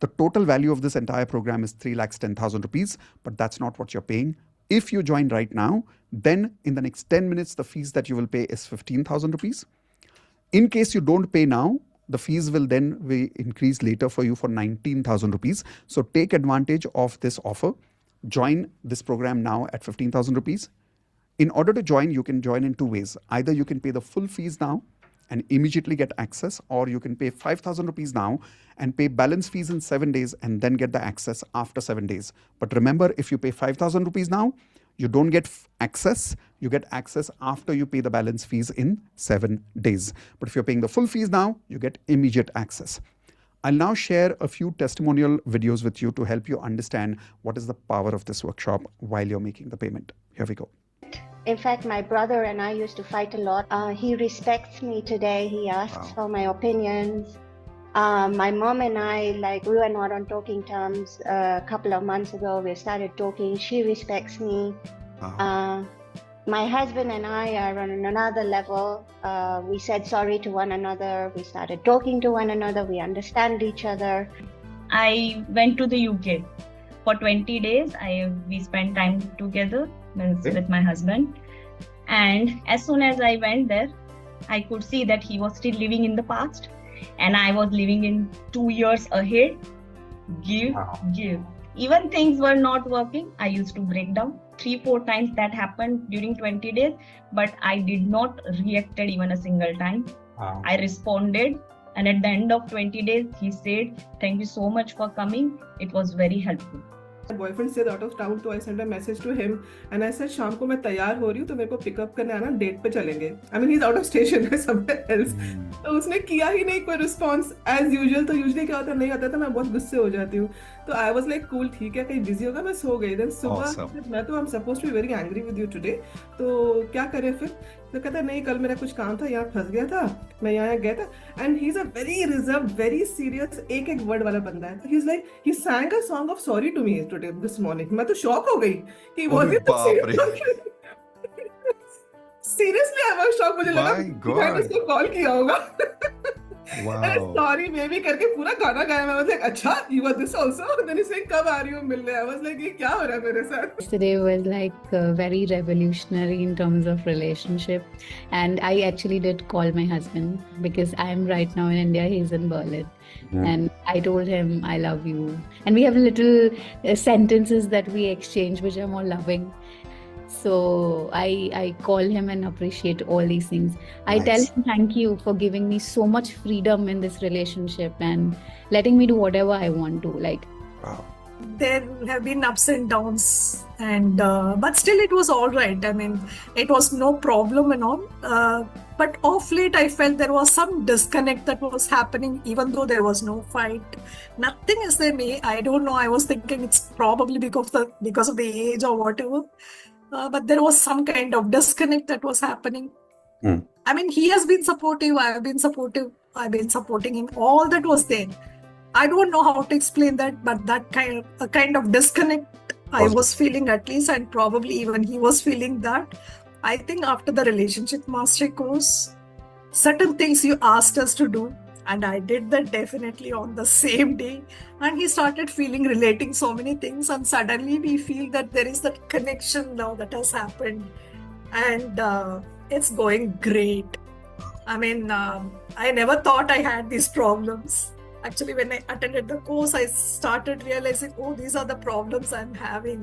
The total value of this entire program is 3,10,000 rupees, but that's not what you're paying. If you join right now, then in the next 10 minutes, the fees that you will pay is 15,000 rupees. In case you don't pay now, the fees will then be increased later for you for 19,000 rupees. So take advantage of this offer. Join this program now at 15,000 rupees. In order to join, you can join in 2 ways. Either you can pay the full fees now and immediately get access, or you can pay 5,000 rupees now and pay balance fees in 7 days and then get the access after 7 days. But remember, if you pay 5,000 rupees now, you don't get access. You get access after you pay the balance fees in 7 days. But if you're paying the full fees now, you get immediate access. I'll now share a few testimonial videos with you to help you understand what is the power of this workshop while you're making the payment. Here we go. In fact, my brother and I used to fight a lot. He respects me today. He asks for my opinions. My mom and I, we were not on talking terms. A couple of months ago, we started talking. She respects me. My husband and I are on another level. We said sorry to one another. We started talking to one another. We understand each other. I went to the UK for 20 days. We spent time together with my husband. And as soon as I went there, I could see that he was still living in the past and I was living in 2 years ahead. Give. Even things were not working. I used to break down 3-4 times. That happened during 20 days, but I did not reacted even a single time. I responded, and at the end of 20 days, he said, "Thank you so much for coming. It was very helpful." My boyfriend stayed out of town, so I sent a message to him and I said, "शाम को मैं तैयार हो रही हूँ तो मेरे को पिकअप करने आना, डेट पे चलेंगे." I mean, he's out of station somewhere else. तो उसने किया ही नहीं कोई रिस्पॉन्स एज यूजुअल. तो यूजुअली क्या होता नहीं आता था, मैं बहुत गुस्से हो जाती हूँ. तो आई वाज लाइक कूल, ठीक है, कहीं बिजी होगा. मैं सो गई. देन सुबह मैं तो I am supposed to be very angry with you today. तो क्या करें फिर? तो कहता नहीं, कल मेरा कुछ काम था, यहाँ फंस गया था, मैं यहाँ गया था. And he is a very reserve, very serious, एक एक वर्ड वाला बंदा है. तो he is like, he sang a song of sorry to me today this morning. मैं तो शॉक हो गई कि was it seriously. I was shocked. मुझे लगा मैंने उसको कॉल किया होगा. सॉरी बेबी करके पूरा गाना गाया. मैं मतलब अच्छा, you were this also. Then he's saying कब आ रही हो मिलने. I was like, ये क्या हो रहा है मेरे साथ? Yesterday was like very revolutionary in terms of relationship, and I actually did call my husband because I am right now in India. He's in Berlin, and I told him I love you, and we have little sentences that we exchange which are more loving. So I call him and appreciate all these things. I tell him thank you for giving me so much freedom in this relationship and letting me do whatever I want to. There have been ups and downs, and but still it was all right. I mean, it was no problem and all. But of late, I felt there was some disconnect that was happening, even though there was no fight. Nothing is there. I don't know. I was thinking it's probably because of the age or whatever. But there was some kind of disconnect that was happening. I mean, he has been supportive. I have been supportive. I've been supporting him. All that was there. I don't know how to explain that, but that kind of disconnect I was feeling at least, and probably even he was feeling that. I think after the relationship mastery course, certain things you asked us to do, and I did that definitely on the same day. And he started relating so many things, and suddenly we feel that there is that connection now that has happened, and it's going great. I mean, I never thought I had these problems. Actually, when I attended the course, I started realizing, oh, these are the problems I'm having.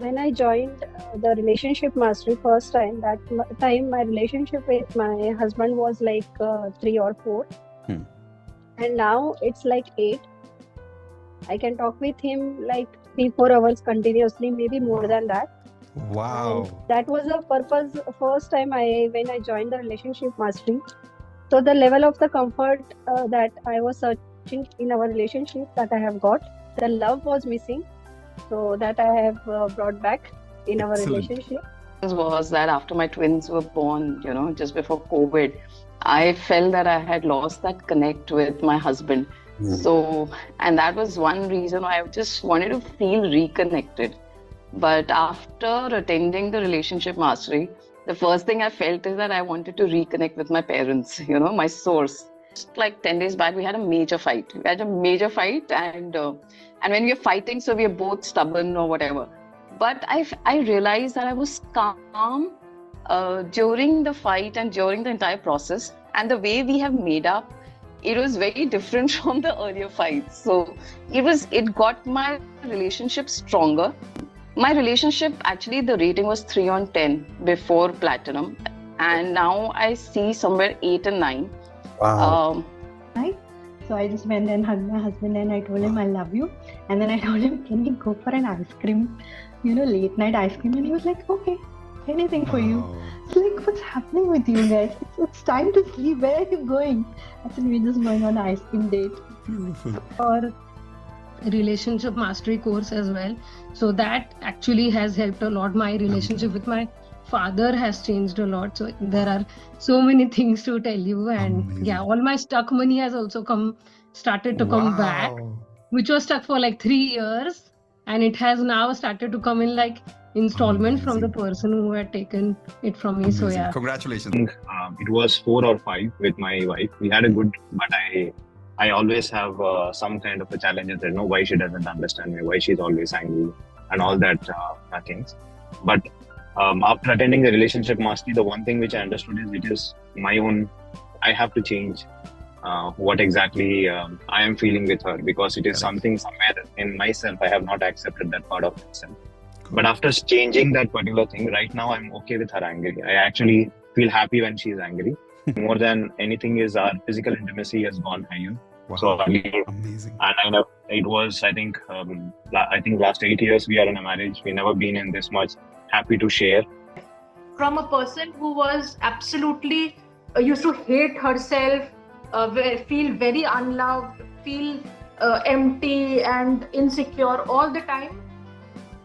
When I joined the relationship mastery first time, that time my relationship with my husband was like 3 or 4. And now it's like 8. I can talk with him like 3-4 hours continuously, maybe more than that. Wow. And that was the purpose first time when I joined the relationship mastery. So the level of the comfort that I was searching in our relationship, that I have got. The love was missing, so that I have brought back in our relationship. Was that after my twins were born, just before COVID, I felt that I had lost that connect with my husband. So, and that was one reason why I just wanted to feel reconnected. But after attending the relationship mastery, the first thing I felt is that I wanted to reconnect with my parents, my source. Just like 10 days back, we had a major fight. And when we are fighting, so we are both stubborn or whatever. But I realized that I was calm during the fight and during the entire process. And the way we have made up, it was very different from the earlier fights. So it got my relationship stronger. My relationship, actually, the rating was 3 on 10 before platinum. And now I see somewhere 8 and 9. Wow. So I just went and hugged my husband and I told him I love you. And then I told him, can we go for an ice cream, late night ice cream? And he was like, okay, anything for you. It's like, what's happening with you guys? It's time to sleep. Where are you going? I said, we're just going on an ice cream date. Beautiful. Or relationship mastery course as well. So that actually has helped a lot. My relationship with my father has changed a lot. So there are so many things to tell you. And yeah, all my stuck money has also started to come back, which was stuck for like 3 years. And it has now started to come in like installment from the person who had taken it from me. So yeah. Congratulations. It was 4 or 5 with my wife. We had a good, but I always have some kind of a challenge that why she doesn't understand me, why she's always angry, and all that things. But after attending the relationship mastery, the one thing which I understood is it is my own. I have to change what exactly I am feeling with her, because it is something somewhere in myself I have not accepted that part of myself. But after changing that particular thing, right now I'm okay with her angry. I actually feel happy when she's angry. More than anything is our physical intimacy has gone higher. Wow. So amazing. And it was, I think last 8 years we are in a marriage. We've never been in this much happy to share. From a person who was absolutely used to hate herself, feel very unloved, feel empty and insecure all the time,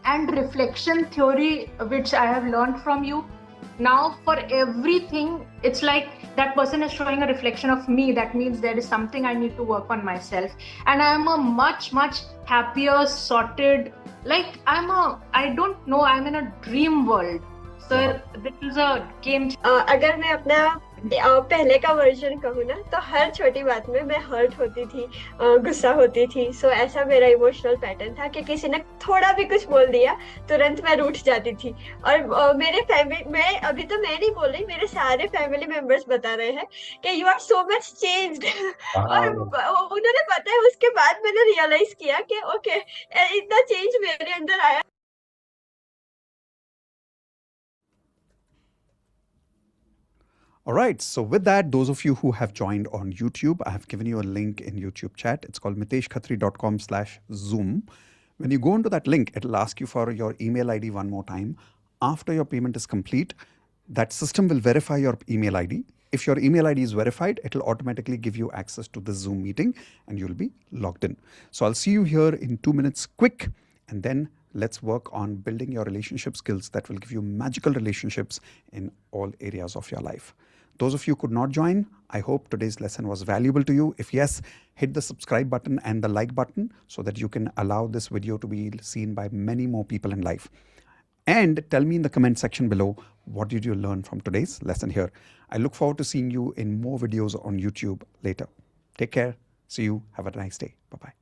and reflection theory, which I have learned from you. Now for everything, it's like that person is showing a reflection of me. That means there is something I need to work on myself. And I am a much, much happier, sorted, like I don't know, I'm in a dream world. Sir, this is a game. अगर मैं अपना पहले का version कहूँ ना, तो हर छोटी बात में मैं हर्ट होती थी, गुस्सा होती थी. सो ऐसा मेरा इमोशनल पैटर्न था कि किसी ने थोड़ा भी कुछ बोल दिया तुरंत मैं रूठ जाती थी. और मेरे फैमिली, मैं अभी तो मैं नहीं बोल रही, मेरे सारे फैमिली मेंबर्स बता रहे हैं कि you are so much changed. और उन्होंने बताया, उसके बाद मैंने रियलाइज किया कि ओके, इतना चेंज मेरे अंदर आया. All right. So with that, those of you who have joined on YouTube, I have given you a link in YouTube chat. It's called miteshkhatri.com/Zoom. When you go into that link, it'll ask you for your email ID one more time. After your payment is complete, that system will verify your email ID. If your email ID is verified, it'll automatically give you access to the Zoom meeting and you'll be logged in. So I'll see you here in 2 minutes quick, and then let's work on building your relationship skills that will give you magical relationships in all areas of your life. Those of you who could not join, I hope today's lesson was valuable to you. If yes, hit the subscribe button and the like button so that you can allow this video to be seen by many more people in life. And tell me in the comment section below, what did you learn from today's lesson here? I look forward to seeing you in more videos on YouTube later. Take care. See you. Have a nice day. Bye-bye.